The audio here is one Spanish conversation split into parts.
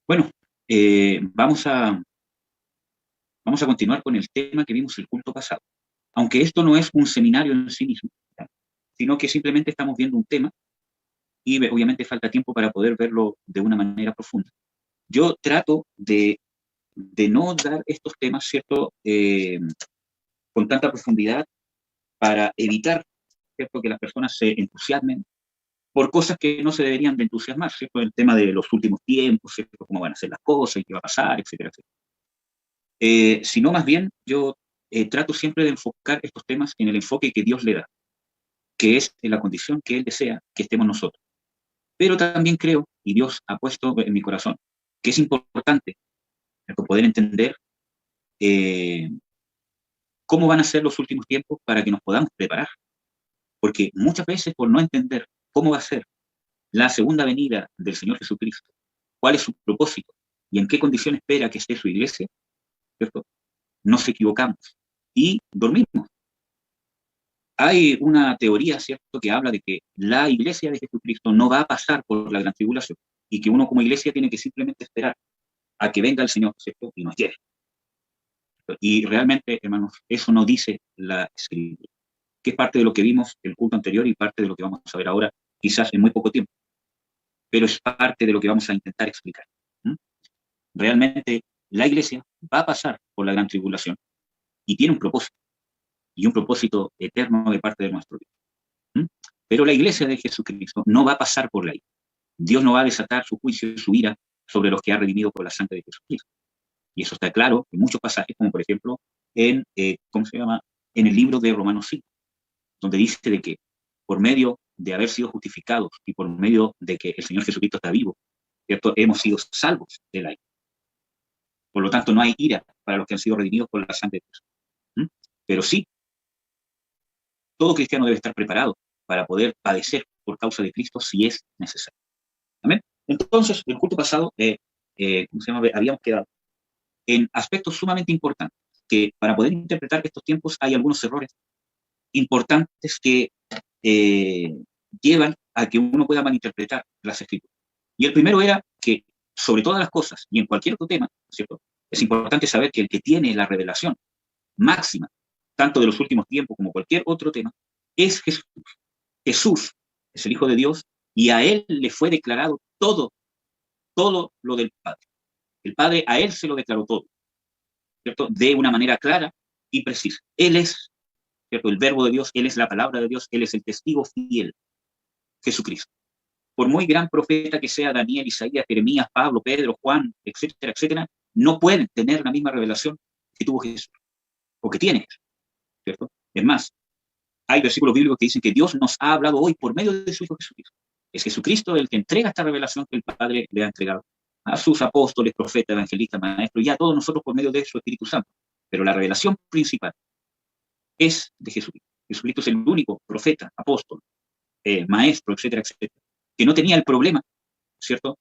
Bueno, vamos a continuar con el tema que vimos el culto pasado. Aunque esto no es un seminario en sí mismo, ¿ya? Sino que simplemente estamos viendo un tema y obviamente falta tiempo para poder verlo de una manera profunda. Yo trato de no dar estos temas, ¿cierto?, con tanta profundidad para evitar, ¿cierto?, que las personas se entusiasmen por cosas que no se deberían de entusiasmar, ¿cierto? El tema de los últimos tiempos, ¿cierto?, cómo van a ser las cosas y qué va a pasar, etcétera, etcétera. Sino más bien yo trato siempre de enfocar estos temas en el enfoque que Dios le da, que es en la condición que Él desea que estemos nosotros. Pero también creo, y Dios ha puesto en mi corazón, que es importante, ¿cierto?, poder entender eh, cómo van a ser los últimos tiempos para que nos podamos preparar. Porque muchas veces por no entender cómo va a ser la segunda venida del Señor Jesucristo, cuál es su propósito y en qué condición espera que esté su iglesia, ¿cierto?, nos equivocamos y dormimos. Hay una teoría, ¿cierto?, que habla de que la iglesia de Jesucristo no va a pasar por la gran tribulación y que uno como iglesia tiene que simplemente esperar a que venga el Señor, ¿cierto?, y nos lleve. Y realmente, hermanos, eso no dice la Escritura, que es parte de lo que vimos el culto anterior y parte de lo que vamos a ver ahora, quizás en muy poco tiempo, pero es parte de lo que vamos a intentar explicar. ¿Mm? Realmente, la iglesia va a pasar por la gran tribulación y tiene un propósito, y un propósito eterno de parte de nuestro Dios. ¿Mm? Pero la iglesia de Jesucristo no va a pasar por la ira. Dios no va a desatar su juicio y su ira sobre los que ha redimido por la sangre de Jesucristo. Y eso está claro en muchos pasajes, como por ejemplo ¿cómo se llama? En el libro de Romanos 5, donde dice de que por medio de haber sido justificados y por medio de que el Señor Jesucristo está vivo, ¿cierto?, hemos sido salvos de la ira. Por lo tanto, no hay ira para los que han sido redimidos por la sangre de Jesús. ¿Mm? Pero sí, todo cristiano debe estar preparado para poder padecer por causa de Cristo si es necesario. ¿Amén? Entonces, el culto pasado, ¿cómo se llama?, habíamos quedado en aspectos sumamente importantes, que para poder interpretar estos tiempos hay algunos errores importantes que eh, llevan a que uno pueda malinterpretar las escrituras. Y el primero era que, sobre todas las cosas, y en cualquier otro tema, ¿cierto?, es importante saber que el que tiene la revelación máxima, tanto de los últimos tiempos como cualquier otro tema, es Jesús. Jesús es el Hijo de Dios y a Él le fue declarado todo lo del Padre. El Padre a Él se lo declaró todo, ¿cierto?, de una manera clara y precisa. Él es, ¿cierto?, el verbo de Dios, Él es la palabra de Dios, Él es el testigo fiel, Jesucristo. Por muy gran profeta que sea Daniel, Isaías, Jeremías, Pablo, Pedro, Juan, etcétera, etcétera, no pueden tener la misma revelación que tuvo Jesús, o que tiene, ¿cierto? Es más, hay versículos bíblicos que dicen que Dios nos ha hablado hoy por medio de su Hijo Jesucristo. Es Jesucristo el que entrega esta revelación que el Padre le ha entregado a sus apóstoles, profetas, evangelistas, maestros, y a todos nosotros por medio de su Espíritu Santo. Pero la revelación principal es de Jesucristo. Jesucristo es el único profeta, apóstol, maestro, etcétera, etcétera, que no tenía el problema, ¿cierto?,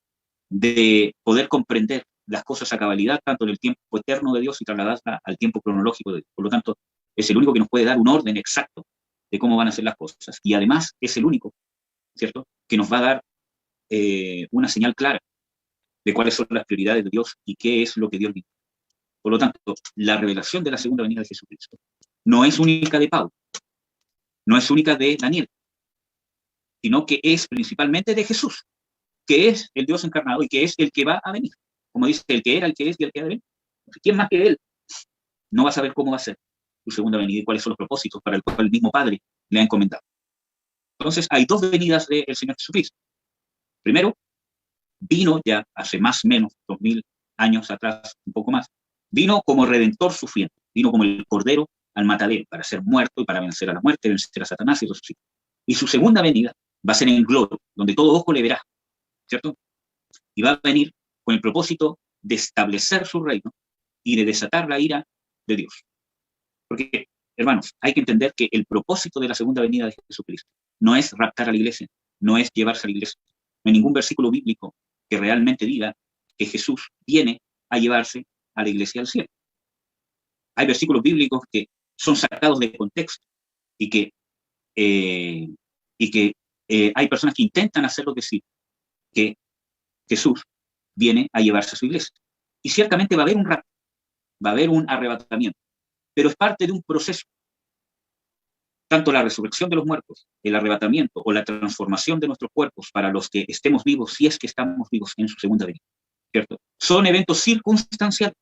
de poder comprender las cosas a cabalidad, tanto en el tiempo eterno de Dios y trasladarla al tiempo cronológico de Dios. Por lo tanto, es el único que nos puede dar un orden exacto de cómo van a ser las cosas. Y además es el único, ¿cierto?, que nos va a dar una señal clara de cuáles son las prioridades de Dios y qué es lo que Dios dice. Por lo tanto, la revelación de la segunda venida de Jesucristo no es única de Pablo, no es única de Daniel, sino que es principalmente de Jesús, que es el Dios encarnado y que es el que va a venir. Como dice, el que era, el que es y el que ha de venir. ¿Quién más que Él no va a saber cómo va a ser su segunda venida y cuáles son los propósitos para el cual el mismo Padre le ha encomendado? Entonces, hay dos venidas del Señor Jesucristo. Primero, vino ya hace más o menos 2000 años atrás, un poco más, vino como redentor sufriente, vino como el cordero al matadero para ser muerto y para vencer a la muerte, vencer a Satanás y resucitar. Y su segunda venida va a ser en gloria, donde todo ojo le verá, ¿cierto? Y va a venir con el propósito de establecer su reino y de desatar la ira de Dios. Porque, hermanos, hay que entender que el propósito de la segunda venida de Jesucristo no es raptar a la iglesia, no es llevarse a la iglesia. No hay ningún versículo bíblico que realmente diga que Jesús viene a llevarse a la iglesia al cielo. Hay versículos bíblicos que son sacados de contexto y que, eh, hay personas que intentan hacerlo decir que Jesús viene a llevarse a su iglesia. Y ciertamente va a haber un rapto, va a haber un arrebatamiento, pero es parte de un proceso. Tanto la resurrección de los muertos, el arrebatamiento o la transformación de nuestros cuerpos para los que estemos vivos, si es que estamos vivos en su segunda venida, ¿cierto? Son eventos circunstanciales,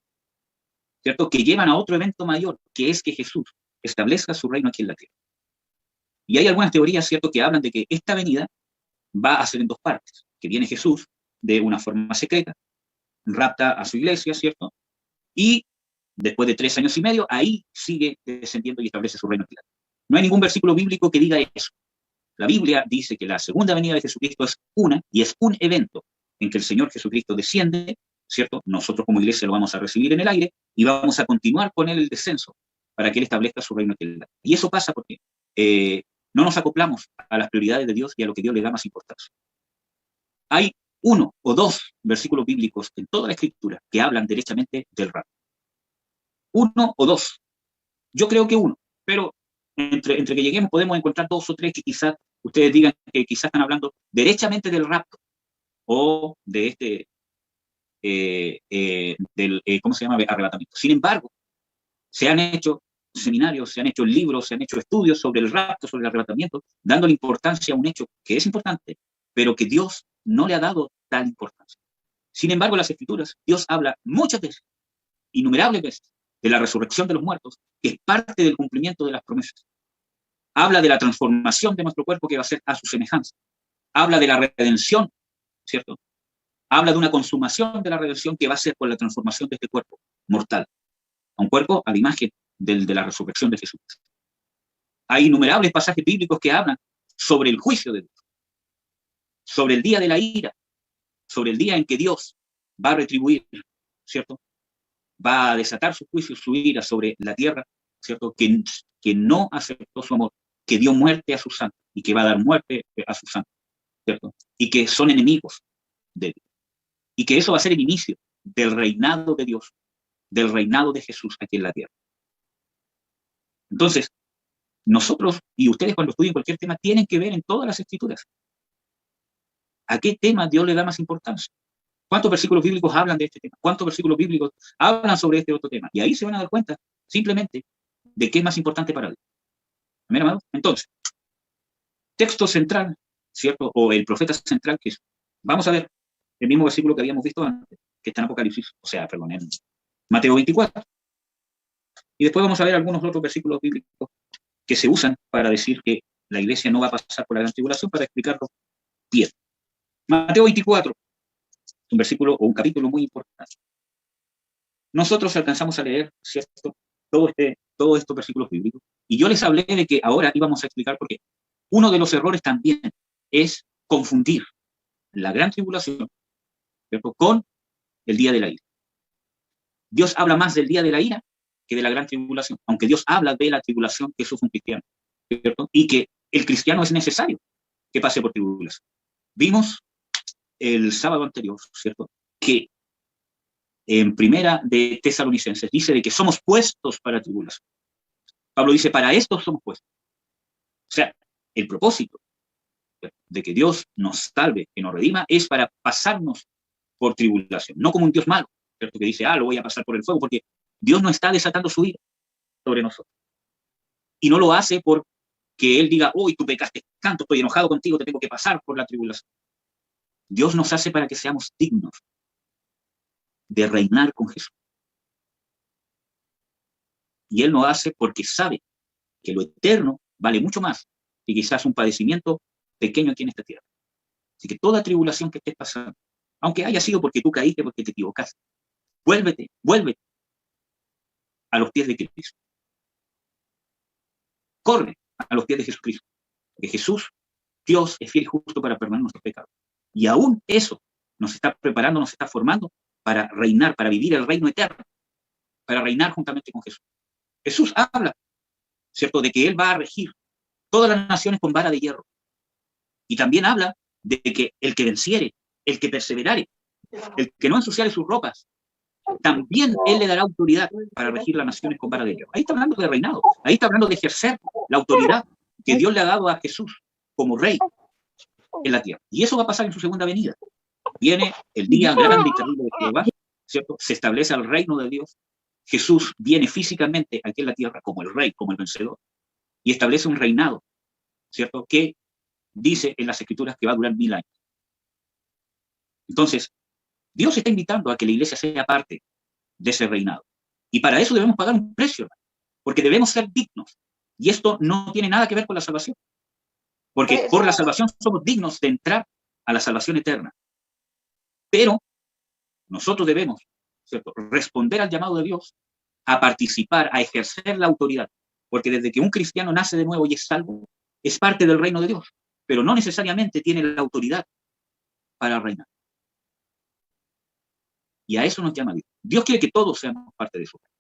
¿cierto? Que llevan a otro evento mayor, que es que Jesús establezca su reino aquí en la tierra. Y hay algunas teorías, ¿cierto?, que hablan de que esta venida va a ser en dos partes, que viene Jesús de una forma secreta, rapta a su iglesia, ¿cierto? Y después de 3 años y medio, ahí sigue descendiendo y establece su reino aquí en la tierra. No hay ningún versículo bíblico que diga eso. La Biblia dice que la segunda venida de Jesucristo es una, y es un evento en que el Señor Jesucristo desciende, ¿cierto? Nosotros como iglesia lo vamos a recibir en el aire y vamos a continuar con él el descenso para que él establezca su reino aquí en la tierra. Y eso pasa porque no nos acoplamos a las prioridades de Dios y a lo que Dios le da más importancia. Hay 1 o 2 versículos bíblicos en toda la Escritura que hablan derechamente del rapto. 1 o 2. Yo creo que 1, pero entre que lleguemos podemos encontrar 2 o 3 que quizás ustedes digan que quizás están hablando derechamente del rapto o de ¿cómo se llama? Arrebatamiento. Sin embargo, se han hecho seminarios, se han hecho libros, se han hecho estudios sobre el rapto, sobre el arrebatamiento, dándole importancia a un hecho que es importante, pero que Dios no le ha dado tal importancia. Sin embargo, en las Escrituras, Dios habla muchas veces, innumerables veces, de la resurrección de los muertos, que es parte del cumplimiento de las promesas. Habla de la transformación de nuestro cuerpo que va a ser a su semejanza. Habla de la redención, ¿cierto? Habla de una consumación de la redención que va a ser por la transformación de este cuerpo mortal, a un cuerpo a la imagen de la resurrección de Jesús. Hay innumerables pasajes bíblicos que hablan sobre el juicio de Dios, sobre el día de la ira, sobre el día en que Dios va a retribuir, ¿cierto? Va a desatar su juicio, su ira sobre la tierra, ¿cierto? Que no aceptó su amor, que dio muerte a sus santos y que va a dar muerte a sus santos, ¿cierto? Y que son enemigos de Dios. Y que eso va a ser el inicio del reinado de Dios, del reinado de Jesús aquí en la tierra. Entonces, nosotros y ustedes cuando estudien cualquier tema tienen que ver en todas las Escrituras a qué tema Dios le da más importancia. ¿Cuántos versículos bíblicos hablan de este tema? ¿Cuántos versículos bíblicos hablan sobre este otro tema? Y ahí se van a dar cuenta simplemente de qué es más importante para Dios. ¿Amén, amados? Entonces, texto central, ¿cierto? O el profeta central, que es, vamos a ver el mismo versículo que habíamos visto antes, que está en Apocalipsis, en Mateo 24. Y después vamos a ver algunos otros versículos bíblicos que se usan para decir que la iglesia no va a pasar por la gran tribulación, para explicarlo bien. Mateo 24. Un versículo o un capítulo muy importante. Nosotros alcanzamos a leer, ¿cierto?, todos estos versículos bíblicos, y yo les hablé de que ahora íbamos a explicar por qué. Uno de los errores también es confundir la gran tribulación, ¿cierto?, con el día de la ira. Dios habla más del día de la ira que de la gran tribulación, aunque Dios habla de la tribulación que sufre un cristiano, ¿cierto?, y que el cristiano es necesario que pase por tribulación. Vimos el sábado anterior, ¿cierto?, que en Primera de Tesalonicenses dice de que somos puestos para tribulación. Pablo dice, para esto somos puestos. O sea, el propósito de que Dios nos salve, que nos redima, es para pasarnos por tribulación, no como un Dios malo, ¿cierto?, que dice, lo voy a pasar por el fuego, porque Dios no está desatando su ira sobre nosotros. Y no lo hace porque Él diga, hoy tú pecaste tanto, estoy enojado contigo, te tengo que pasar por la tribulación. Dios nos hace para que seamos dignos de reinar con Jesús. Y Él lo hace porque sabe que lo eterno vale mucho más que quizás un padecimiento pequeño aquí en esta tierra. Así que toda tribulación que estés pasando, aunque haya sido porque tú caíste, porque te equivocaste, vuélvete a los pies de Cristo. Corre a los pies de Jesucristo. Porque Jesús, Dios, es fiel y justo para perdonar nuestros pecados. Y aún eso nos está preparando, nos está formando para reinar, para vivir el reino eterno, para reinar juntamente con Jesús. Jesús habla, ¿cierto?, de que Él va a regir todas las naciones con vara de hierro. Y también habla de que el que venciere, el que perseverare, el que no ensuciare sus ropas, también Él le dará autoridad para regir las naciones con vara de hierro. Ahí está hablando de reinado, ahí está hablando de ejercer la autoridad que Dios le ha dado a Jesús como rey en la tierra. Y eso va a pasar en su segunda venida. Viene el día grande y terrible de Jehová, ¿cierto? Se establece el reino de Dios. Jesús viene físicamente aquí en la tierra como el rey, como el vencedor, y establece un reinado, ¿cierto? Que dice en las Escrituras que va a durar 1000 años. Entonces, Dios está invitando a que la iglesia sea parte de ese reinado. Y para eso debemos pagar un precio, porque debemos ser dignos. Y esto no tiene nada que ver con la salvación. Porque por la salvación somos dignos de entrar a la salvación eterna. Pero nosotros debemos, ¿cierto?, responder al llamado de Dios a participar, a ejercer la autoridad. Porque desde que un cristiano nace de nuevo y es salvo, es parte del reino de Dios. Pero no necesariamente tiene la autoridad para reinar. Y a eso nos llama Dios. Dios quiere que todos seamos parte de su reino.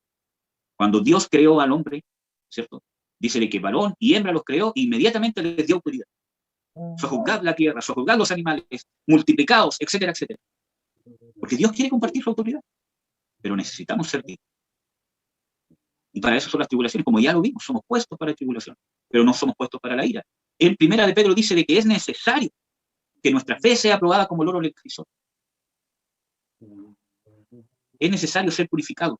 Cuando Dios creó al hombre, ¿cierto?, dice que varón y hembra los creó e inmediatamente les dio autoridad. Sojuzgad la tierra, sojuzgad los animales, multiplicados, etcétera, etcétera. Porque Dios quiere compartir su autoridad, pero necesitamos ser dignos. Y para eso son las tribulaciones, como ya lo vimos, somos puestos para tribulación, pero no somos puestos para la ira. En Primera de Pedro dice de que es necesario que nuestra fe sea aprobada como el oro del crisol. Es necesario ser purificado.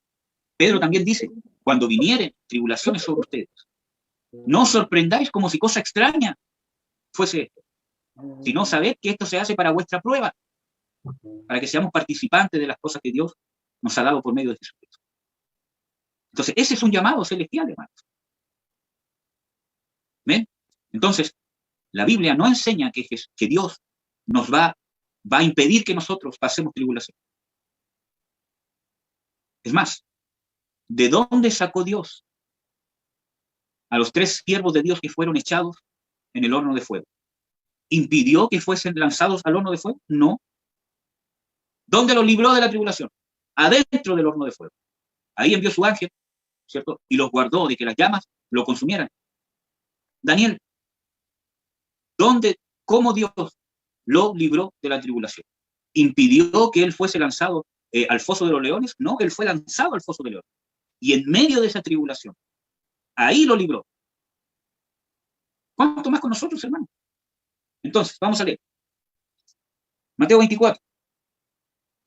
Pedro también dice, cuando vinieren tribulaciones sobre ustedes, no os sorprendáis como si cosa extraña fuese esto, sino sabed que esto se hace para vuestra prueba, para que seamos participantes de las cosas que Dios nos ha dado por medio de Jesucristo. Entonces, ese es un llamado celestial, hermanos. ¿Ven? Entonces, la Biblia no enseña que Dios nos va a impedir que nosotros pasemos tribulación. Es más, ¿de dónde sacó Dios a los 3 siervos de Dios que fueron echados en el horno de fuego? ¿Impidió que fuesen lanzados al horno de fuego? No. ¿Dónde los libró de la tribulación? Adentro del horno de fuego. Ahí envió su ángel, ¿cierto? Y los guardó de que las llamas lo consumieran. Daniel, cómo Dios lo libró de la tribulación? ¿Impidió que él fuese lanzado al foso de los leones? No, él fue lanzado al foso de leones. Y en medio de esa tribulación, ahí lo libró. ¿Cuánto más con nosotros, hermano? Entonces, vamos a leer. Mateo 24.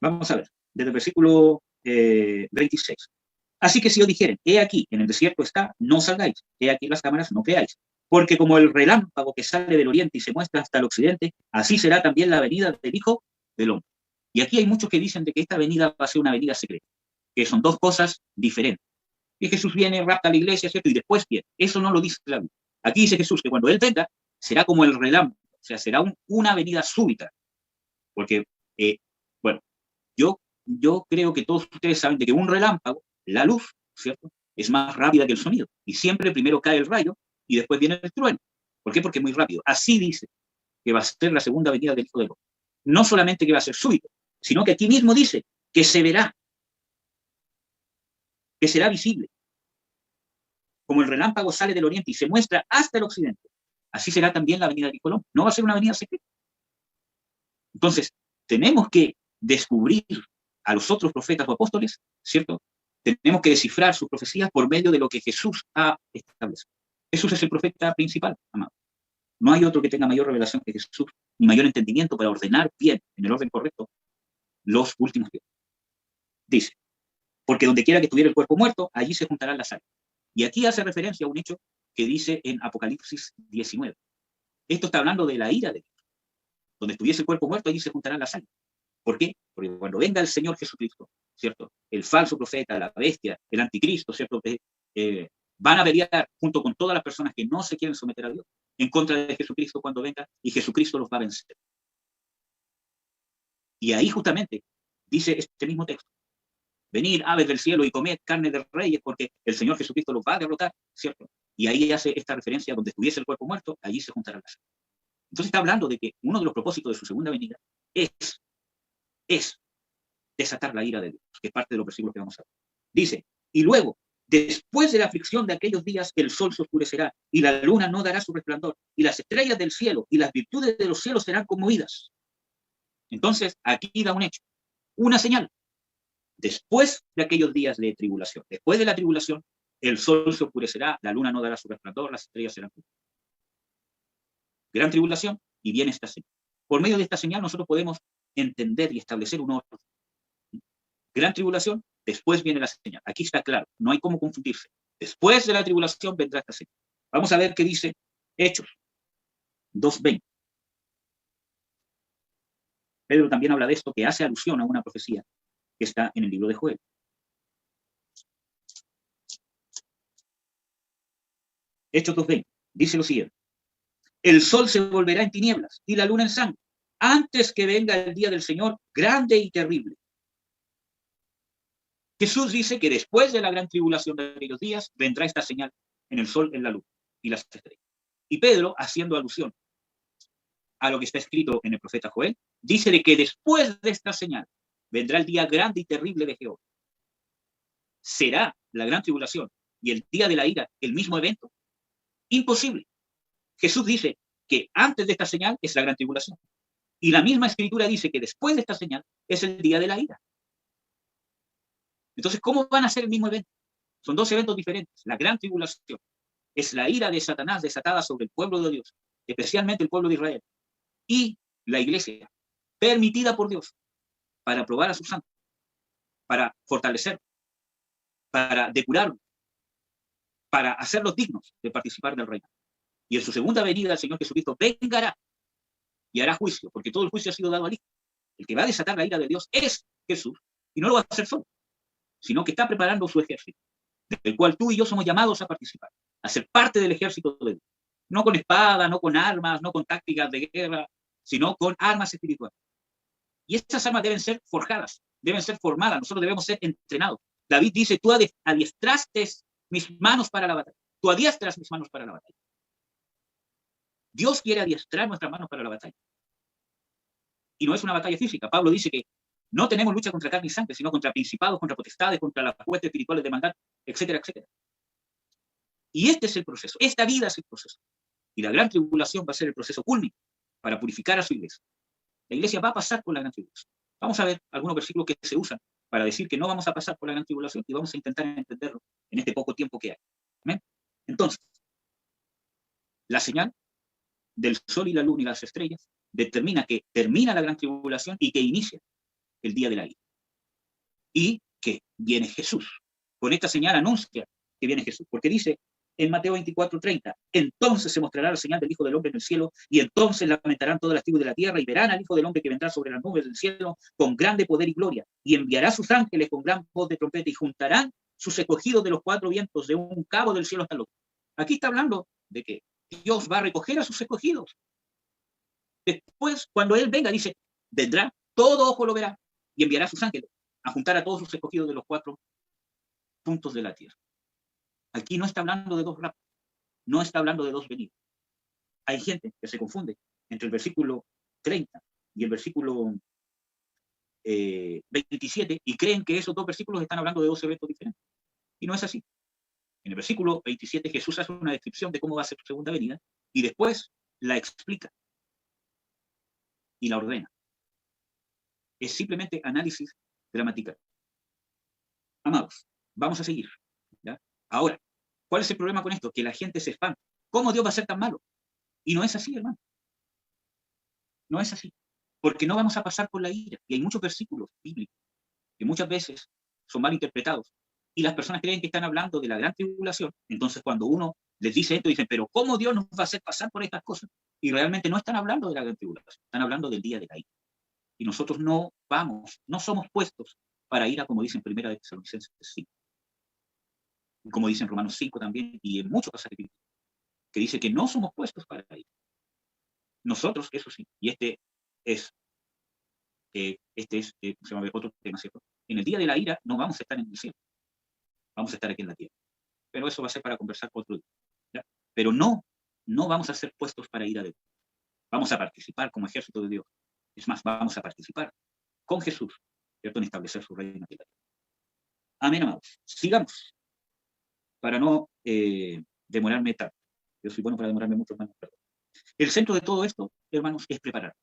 Vamos a ver, desde el versículo 26. Así que si os dijeren, he aquí, en el desierto está, no salgáis, he aquí las cámaras, no creáis. Porque como el relámpago que sale del oriente y se muestra hasta el occidente, así será también la venida del Hijo del Hombre. Y aquí hay muchos que dicen de que esta venida va a ser una venida secreta, que son dos cosas diferentes. Y Jesús viene, rapta a la iglesia, ¿cierto? Y después viene. Eso no lo dice la Biblia. Aquí dice Jesús que cuando Él venga, será como el relámpago, o sea, será una venida súbita. Porque, bueno, yo creo que todos ustedes saben de que un relámpago, la luz, ¿cierto?, es más rápida que el sonido. Y siempre primero cae el rayo y después viene el trueno. ¿Por qué? Porque es muy rápido. Así dice que va a ser la segunda venida del Hijo del Hombre. No solamente que va a ser súbito, sino que aquí mismo dice que se verá, que será visible. Como el relámpago sale del oriente y se muestra hasta el occidente, así será también la venida del Hijo del Hombre. No va a ser una venida secreta. Entonces, tenemos que descubrir a los otros profetas o apóstoles, ¿cierto? Tenemos que descifrar sus profecías por medio de lo que Jesús ha establecido. Jesús es el profeta principal, amado. No hay otro que tenga mayor revelación que Jesús, ni mayor entendimiento para ordenar bien, en el orden correcto, los últimos tiempos. Dice, porque donde quiera que estuviera el cuerpo muerto, allí se juntarán las almas. Y aquí hace referencia a un hecho que dice en Apocalipsis 19. Esto está hablando de la ira de Dios. Donde estuviese el cuerpo muerto, allí se juntarán las almas. ¿Por qué? Porque cuando venga el Señor Jesucristo, ¿cierto?, el falso profeta, la bestia, el anticristo, ¿cierto?, van a pelear junto con todas las personas que no se quieren someter a Dios en contra de Jesucristo cuando venga, y Jesucristo los va a vencer. Y ahí justamente dice este mismo texto: venid, aves del cielo, y comed carne de reyes, porque el Señor Jesucristo los va a derrotar, ¿cierto? Y ahí hace esta referencia: donde estuviese el cuerpo muerto, allí se juntarán las almas. Entonces está hablando de que uno de los propósitos de su segunda venida es desatar la ira de Dios, que es parte de los versículos que vamos a ver. Dice, y luego, después de la aflicción de aquellos días, el sol se oscurecerá, y la luna no dará su resplandor, y las estrellas del cielo y las virtudes de los cielos serán conmovidas. Entonces, aquí da un hecho, una señal. Después de aquellos días de tribulación, después de la tribulación, el sol se oscurecerá, la luna no dará su resplandor, las estrellas serán conmovidas. Gran tribulación, y viene esta señal. Por medio de esta señal nosotros podemos entender y establecer un orden. Gran tribulación, después viene la señal. Aquí está claro, no hay cómo confundirse. Después de la tribulación vendrá esta señal. Vamos a ver qué dice Hechos 2:20. Pedro también habla de esto, que hace alusión a una profecía que está en el libro de Joel. Hechos 2:20 dice lo siguiente: el sol se volverá en tinieblas y la luna en sangre, antes que venga el día del Señor grande y terrible. Jesús dice que después de la gran tribulación de aquellos días vendrá esta señal en el sol, en la luna y las estrellas. Y Pedro, haciendo alusión a lo que está escrito en el profeta Joel, dice de que después de esta señal vendrá el día grande y terrible de Jehová. ¿Será la gran tribulación y el día de la ira el mismo evento? Imposible. Jesús dice que antes de esta señal es la gran tribulación. Y la misma escritura dice que después de esta señal es el día de la ira. Entonces, ¿cómo van a ser el mismo evento? Son dos eventos diferentes. La gran tribulación es la ira de Satanás desatada sobre el pueblo de Dios, especialmente el pueblo de Israel. Y la iglesia, permitida por Dios, para probar a sus santos, para fortalecer, para depurarlos, para hacerlos dignos de participar del reino. Y en su segunda venida el Señor Jesucristo vengará y hará juicio, porque todo el juicio ha sido dado al Hijo. El que va a desatar la ira de Dios es Jesús, y no lo va a hacer solo, sino que está preparando su ejército, del cual tú y yo somos llamados a participar, a ser parte del ejército de Dios. No con espada, no con armas, no con tácticas de guerra, sino con armas espirituales. Y estas armas deben ser forjadas, deben ser formadas, nosotros debemos ser entrenados. David dice, tú adiestraste mis manos para la batalla. Tú adiestras mis manos para la batalla. Dios quiere adiestrar nuestras manos para la batalla. Y no es una batalla física. Pablo dice que no tenemos lucha contra carne y sangre, sino contra principados, contra potestades, contra las huestes espirituales de maldad, etcétera, etcétera. Y este es el proceso. Esta vida es el proceso. Y la gran tribulación va a ser el proceso culmine para purificar a su iglesia. La iglesia va a pasar por la gran tribulación. Vamos a ver algunos versículos que se usan para decir que no vamos a pasar por la gran tribulación y vamos a intentar entenderlo en este poco tiempo que hay. ¿Amén? Entonces, la señal del sol y la luna y las estrellas determina que termina la gran tribulación y que inicia el día de la ira. Y que viene Jesús. Con esta señal anuncia que viene Jesús, porque dice en Mateo 24:30, entonces se mostrará la señal del Hijo del Hombre en el cielo, y entonces lamentarán todas las tribus de la tierra, y verán al Hijo del Hombre que vendrá sobre las nubes del cielo con grande poder y gloria, y enviará a sus ángeles con gran voz de trompeta, y juntarán sus escogidos de los cuatro vientos, de un cabo del cielo hasta el otro. Aquí está hablando de que Dios va a recoger a sus escogidos. Después, cuando Él venga, dice, vendrá, todo ojo lo verá, y enviará a sus ángeles a juntar a todos sus escogidos de los cuatro puntos de la tierra. Aquí no está hablando de dos raptos, no está hablando de dos venidas. Hay gente que se confunde entre el versículo 30 y el versículo 27 y creen que esos dos versículos están hablando de dos eventos diferentes. Y no es así. En el versículo 27 Jesús hace una descripción de cómo va a ser su segunda venida y después la explica y la ordena. Es simplemente análisis gramatical. Amados, vamos a seguir. ¿Ya? Ahora, ¿cuál es el problema con esto? Que la gente se espanta. ¿Cómo Dios va a ser tan malo? Y no es así, hermano. No es así. Porque no vamos a pasar por la ira. Y hay muchos versículos bíblicos que muchas veces son mal interpretados. Y las personas creen que están hablando de la gran tribulación. Entonces, cuando uno les dice esto, dicen, pero ¿cómo Dios nos va a hacer pasar por estas cosas? Y realmente no están hablando de la gran tribulación. Están hablando del día de la ira. Y nosotros no somos puestos para ira, como dicen Primera de Tesalonicenses 5. Como dicen Romanos 5 también, y en muchos pasajes bíblicos, que dice que no somos puestos para ir. Nosotros, eso sí, y este es otro tema, ¿cierto? En el día de la ira no vamos a estar en el cielo, vamos a estar aquí en la tierra. Pero eso va a ser para conversar con otro día, ¿ya? Pero no vamos a ser puestos para ir a Dios. Vamos a participar como ejército de Dios. Es más, vamos a participar con Jesús, ¿cierto? En establecer su reino en la tierra. Amén, amados. Sigamos, para no demorarme tanto. Yo soy bueno para demorarme mucho, hermanos. El centro de todo esto, hermanos, es preparar.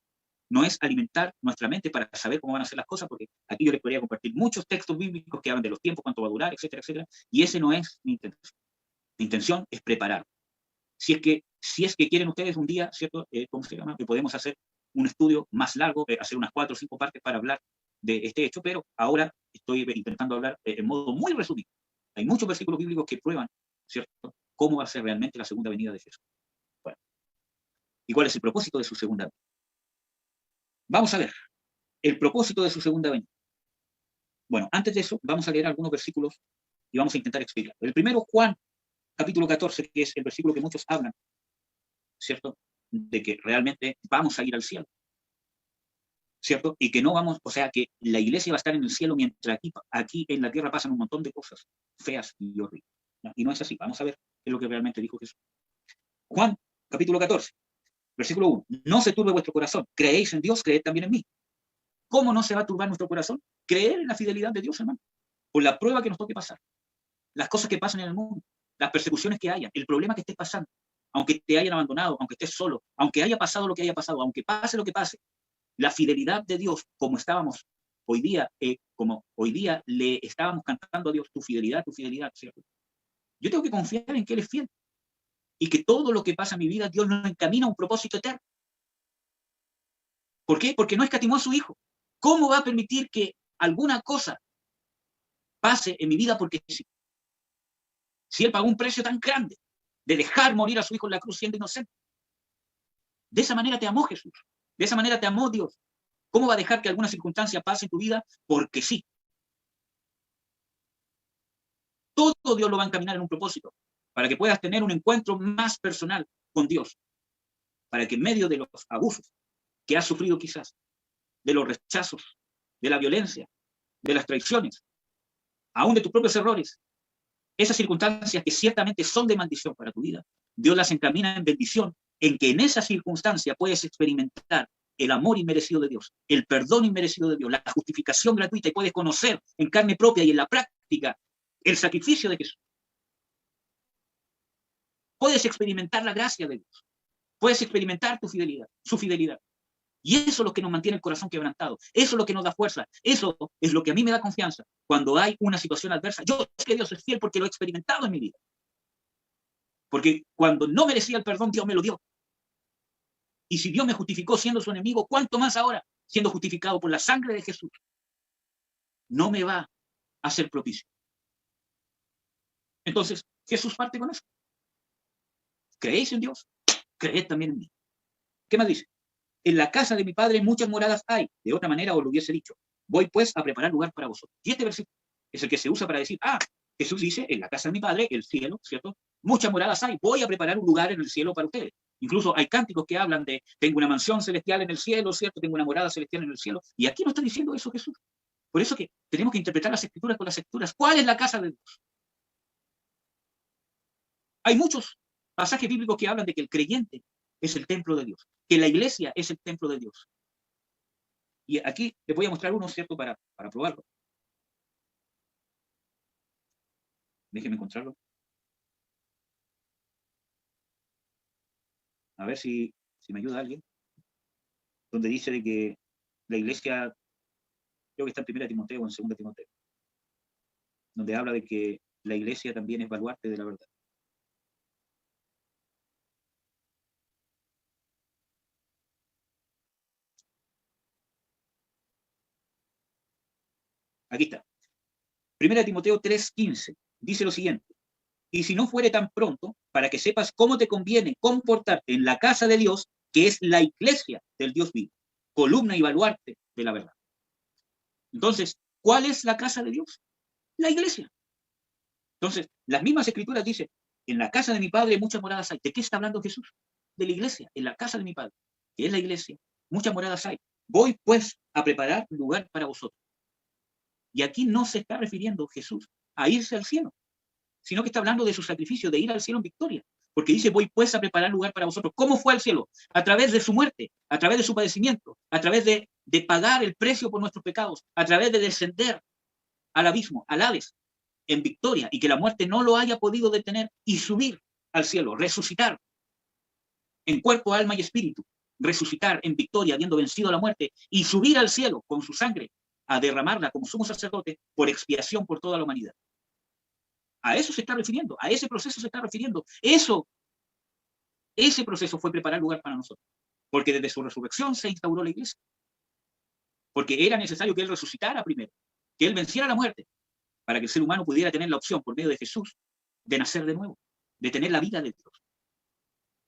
No es alimentar nuestra mente para saber cómo van a ser las cosas, porque aquí yo les podría compartir muchos textos bíblicos que hablan de los tiempos, cuánto va a durar, etcétera, etcétera, y ese no es mi intención. Mi intención es preparar. Si es que quieren ustedes un día, ¿cierto? ¿Cómo se llama? Que podemos hacer un estudio más largo, hacer unas 4 o 5 partes para hablar de este hecho, pero ahora estoy intentando hablar en modo muy resumido. Hay muchos versículos bíblicos que prueban, ¿cierto?, cómo va a ser realmente la segunda venida de Jesús. Bueno, ¿y cuál es el propósito de su segunda venida? Vamos a ver el propósito de su segunda venida. Bueno, antes de eso, vamos a leer algunos versículos y vamos a intentar explicar. El primero, Juan, capítulo 14, que es el versículo que muchos hablan, ¿cierto?, de que realmente vamos a ir al cielo, ¿cierto? Y que no vamos, o sea, que la iglesia va a estar en el cielo mientras aquí en la tierra pasan un montón de cosas feas y horribles. ¿No? Y no es así. Vamos a ver qué es lo que realmente dijo Jesús. Juan, capítulo 14, versículo 1. No se turbe vuestro corazón. Creéis en Dios, creed también en mí. ¿Cómo no se va a turbar nuestro corazón? Creer en la fidelidad de Dios, hermano. Por la prueba que nos toque pasar. Las cosas que pasan en el mundo. Las persecuciones que haya. El problema que estés pasando. Aunque te hayan abandonado, aunque estés solo, aunque haya pasado lo que haya pasado, aunque pase lo que pase, la fidelidad de Dios, como estábamos hoy día, como hoy día le estábamos cantando a Dios, tu fidelidad, ¿cierto? Yo tengo que confiar en que Él es fiel y que todo lo que pasa en mi vida, Dios nos encamina a un propósito eterno. ¿Por qué? Porque no escatimó a su Hijo. ¿Cómo va a permitir que alguna cosa pase en mi vida porque sí? Si Él pagó un precio tan grande de dejar morir a su Hijo en la cruz siendo inocente. De esa manera te amó Jesús. De esa manera te amó Dios. ¿Cómo va a dejar que alguna circunstancia pase en tu vida? Porque sí. Todo Dios lo va a encaminar en un propósito, para que puedas tener un encuentro más personal con Dios, para que en medio de los abusos que has sufrido quizás, de los rechazos, de la violencia, de las traiciones, aún de tus propios errores, esas circunstancias que ciertamente son de maldición para tu vida, Dios las encamina en bendición, en que en esa circunstancia puedes experimentar el amor inmerecido de Dios, el perdón inmerecido de Dios, la justificación gratuita, y puedes conocer en carne propia y en la práctica el sacrificio de Jesús. Puedes experimentar la gracia de Dios, puedes experimentar tu fidelidad, su fidelidad. Y eso es lo que nos mantiene el corazón quebrantado, eso es lo que nos da fuerza, eso es lo que a mí me da confianza cuando hay una situación adversa. Yo sé que Dios es fiel porque lo he experimentado en mi vida. Porque cuando no merecía el perdón, Dios me lo dio. Y si Dios me justificó siendo su enemigo, ¿cuánto más ahora, siendo justificado por la sangre de Jesús, no me va a ser propicio? Entonces, Jesús parte con eso. ¿Creéis en Dios? Creed también en mí. ¿Qué más dice? En la casa de mi Padre muchas moradas hay. De otra manera os lo hubiese dicho. Voy pues a preparar lugar para vosotros. Y este versículo es el que se usa para decir, Jesús dice, en la casa de mi Padre, el cielo, ¿cierto? Muchas moradas hay. Voy a preparar un lugar en el cielo para ustedes. Incluso hay cánticos que hablan de, tengo una mansión celestial en el cielo, ¿cierto? Tengo una morada celestial en el cielo. Y aquí no está diciendo eso Jesús. Por eso que tenemos que interpretar las escrituras con las escrituras. ¿Cuál es la casa de Dios? Hay muchos pasajes bíblicos que hablan de que el creyente es el templo de Dios, que la iglesia es el templo de Dios. Y aquí les voy a mostrar uno, ¿cierto?, para probarlo. Déjenme encontrarlo. A ver si me ayuda alguien. Donde dice de que la iglesia, creo que está en 1 Timoteo o en 2 Timoteo, donde habla de que la iglesia también es baluarte de la verdad. Aquí está. 1 Timoteo 3:15 dice lo siguiente. Y si no fuere tan pronto, para que sepas cómo te conviene comportarte en la casa de Dios, que es la iglesia del Dios vivo, columna y baluarte de la verdad. Entonces, ¿cuál es la casa de Dios? La iglesia. Entonces, las mismas escrituras dicen, en la casa de mi Padre muchas moradas hay. ¿De qué está hablando Jesús? De la iglesia, en la casa de mi Padre, que es la iglesia, muchas moradas hay. Voy pues a preparar lugar para vosotros. Y aquí no se está refiriendo Jesús a irse al cielo, sino que está hablando de su sacrificio, de ir al cielo en victoria. Porque dice, voy pues a preparar lugar para vosotros. ¿Cómo fue al cielo? A través de su muerte, a través de su padecimiento, a través de pagar el precio por nuestros pecados, a través de descender al abismo, al Hades, en victoria, y que la muerte no lo haya podido detener, y subir al cielo, resucitar en cuerpo, alma y espíritu, resucitar en victoria, habiendo vencido a la muerte, y subir al cielo con su sangre, a derramarla como sumo sacerdote por expiación por toda la humanidad. A eso se está refiriendo, a ese proceso se está refiriendo. Ese proceso fue preparar lugar para nosotros. Porque desde su resurrección se instauró la iglesia. Porque era necesario que Él resucitara primero, que Él venciera la muerte, para que el ser humano pudiera tener la opción, por medio de Jesús, de nacer de nuevo, de tener la vida de Dios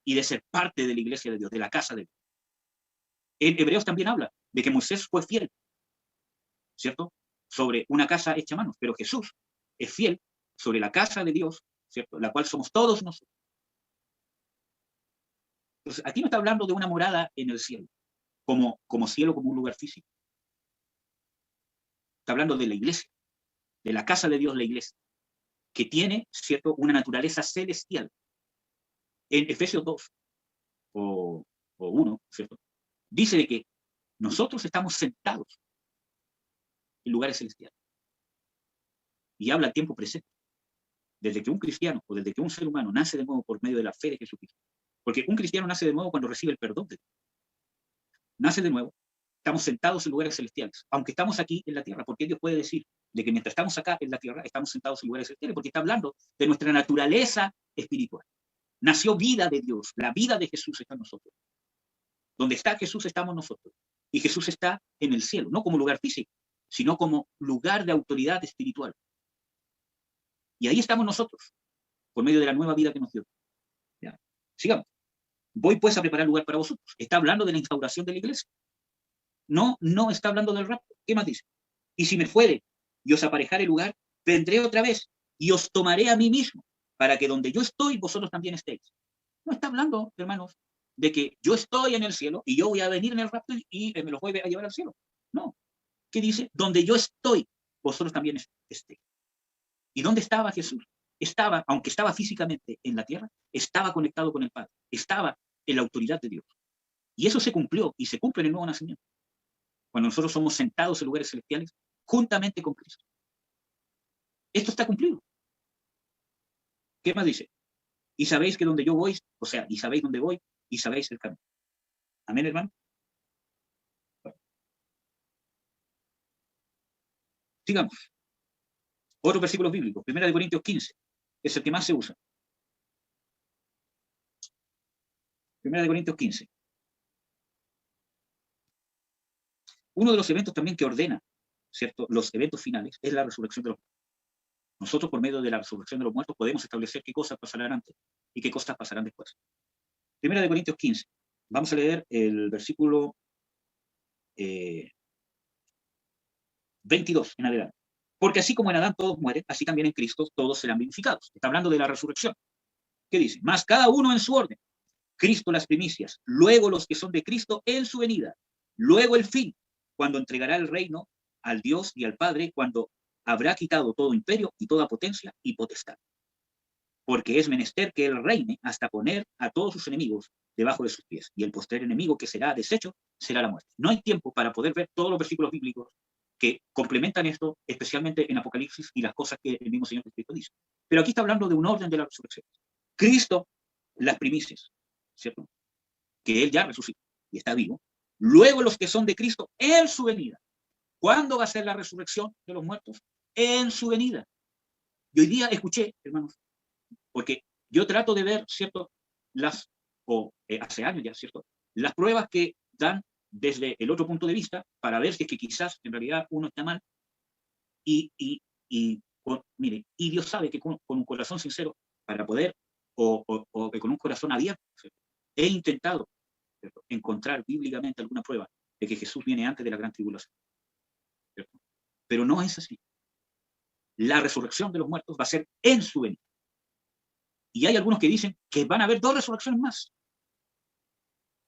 y de ser parte de la iglesia de Dios, de la casa de Dios. En Hebreos también habla de que Moisés fue fiel, ¿cierto?, sobre una casa hecha a manos, pero Jesús es fiel sobre la casa de Dios, ¿cierto?, la cual somos todos nosotros. Entonces, aquí no está hablando de una morada en el cielo, como cielo, como un lugar físico. Está hablando de la iglesia, de la casa de Dios, la iglesia, que tiene, ¿cierto?, una naturaleza celestial. En Efesios 2 o 1, ¿cierto?, dice de que nosotros estamos sentados en lugares celestiales. Y habla al tiempo presente, desde que un cristiano o desde que un ser humano nace de nuevo por medio de la fe de Jesucristo. Porque un cristiano nace de nuevo cuando recibe el perdón de Dios. Nace de nuevo, estamos sentados en lugares celestiales, aunque estamos aquí en la tierra, porque Dios puede decir de que mientras estamos acá en la tierra, estamos sentados en lugares celestiales, porque está hablando de nuestra naturaleza espiritual. Nació vida de Dios, la vida de Jesús está en nosotros. Donde está Jesús estamos nosotros. Y Jesús está en el cielo, no como lugar físico, sino como lugar de autoridad espiritual. Y ahí estamos nosotros, por medio de la nueva vida que nos dio. ¿Ya? Sigamos. Voy pues a preparar lugar para vosotros. Está hablando de la instauración de la iglesia. No está hablando del rapto. ¿Qué más dice? Y si me fuere y os aparejare lugar, vendré otra vez y os tomaré a mí mismo, para que donde yo estoy, vosotros también estéis. No está hablando, hermanos, de que yo estoy en el cielo y yo voy a venir en el rapto y me los voy a llevar al cielo. No. ¿Qué dice? Donde yo estoy, vosotros también estéis. ¿Y dónde estaba Jesús? Estaba, aunque estaba físicamente en la tierra, estaba conectado con el Padre. Estaba en la autoridad de Dios. Y eso se cumplió y se cumple en el nuevo nacimiento. Cuando nosotros somos sentados en lugares celestiales, juntamente con Cristo. Esto está cumplido. ¿Qué más dice? Y sabéis que donde yo voy, o sea, y sabéis dónde voy, y sabéis el camino. Amén, hermano. Bueno. Sigamos. Otros versículos bíblicos. 1 Corintios 15. Es el que más se usa. 1 Corintios 15. Uno de los eventos también que ordena, ¿cierto?, los eventos finales es la resurrección de los muertos. Nosotros, por medio de la resurrección de los muertos, podemos establecer qué cosas pasarán antes y qué cosas pasarán después. 1 Corintios 15. Vamos a leer el versículo 22 en adelante. Porque así como en Adán todos mueren, así también en Cristo todos serán vivificados. Está hablando de la resurrección. ¿Qué dice? Más cada uno en su orden. Cristo las primicias, luego los que son de Cristo en su venida, luego el fin, cuando entregará el reino al Dios y al Padre, cuando habrá quitado todo imperio y toda potencia y potestad. Porque es menester que Él reine hasta poner a todos sus enemigos debajo de sus pies, y el postrer enemigo que será deshecho será la muerte. No hay tiempo para poder ver todos los versículos bíblicos que complementan esto, especialmente en Apocalipsis y las cosas que el mismo Señor Jesucristo dice. Pero aquí está hablando de un orden de la resurrección. Cristo, las primicias, ¿cierto?, que Él ya resucitó y está vivo. Luego los que son de Cristo en su venida. ¿Cuándo va a ser la resurrección de los muertos? En su venida. Y hoy día escuché, hermanos, porque yo trato de ver, ¿cierto?, hace años ya, ¿cierto?, las pruebas que dan desde el otro punto de vista para ver si es que quizás en realidad uno está mal. Mire, y Dios sabe que con un corazón sincero, para poder, o con un corazón abierto, ¿cierto?, he intentado, ¿cierto?, encontrar bíblicamente alguna prueba de que Jesús viene antes de la gran tribulación, ¿cierto? Pero no es así. La resurrección de los muertos va a ser en su venida. Y hay algunos que dicen que van a haber dos resurrecciones más,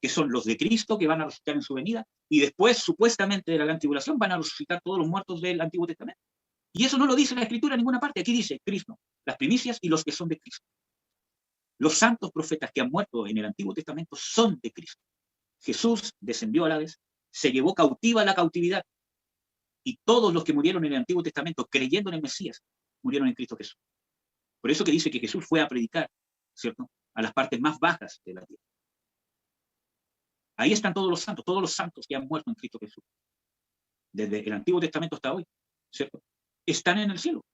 que son los de Cristo, que van a resucitar en su venida, y después, supuestamente, de la gran tribulación, van a resucitar todos los muertos del Antiguo Testamento. Y eso no lo dice la Escritura en ninguna parte. Aquí dice Cristo, las primicias y los que son de Cristo. Los santos profetas que han muerto en el Antiguo Testamento son de Cristo. Jesús descendió al Hades, se llevó cautiva la cautividad, y todos los que murieron en el Antiguo Testamento creyendo en el Mesías, murieron en Cristo Jesús. Por eso que dice que Jesús fue a predicar, ¿cierto?, a las partes más bajas de la tierra. Ahí están todos los santos que han muerto en Cristo Jesús. Desde el Antiguo Testamento hasta hoy, ¿cierto?, están en el cielo.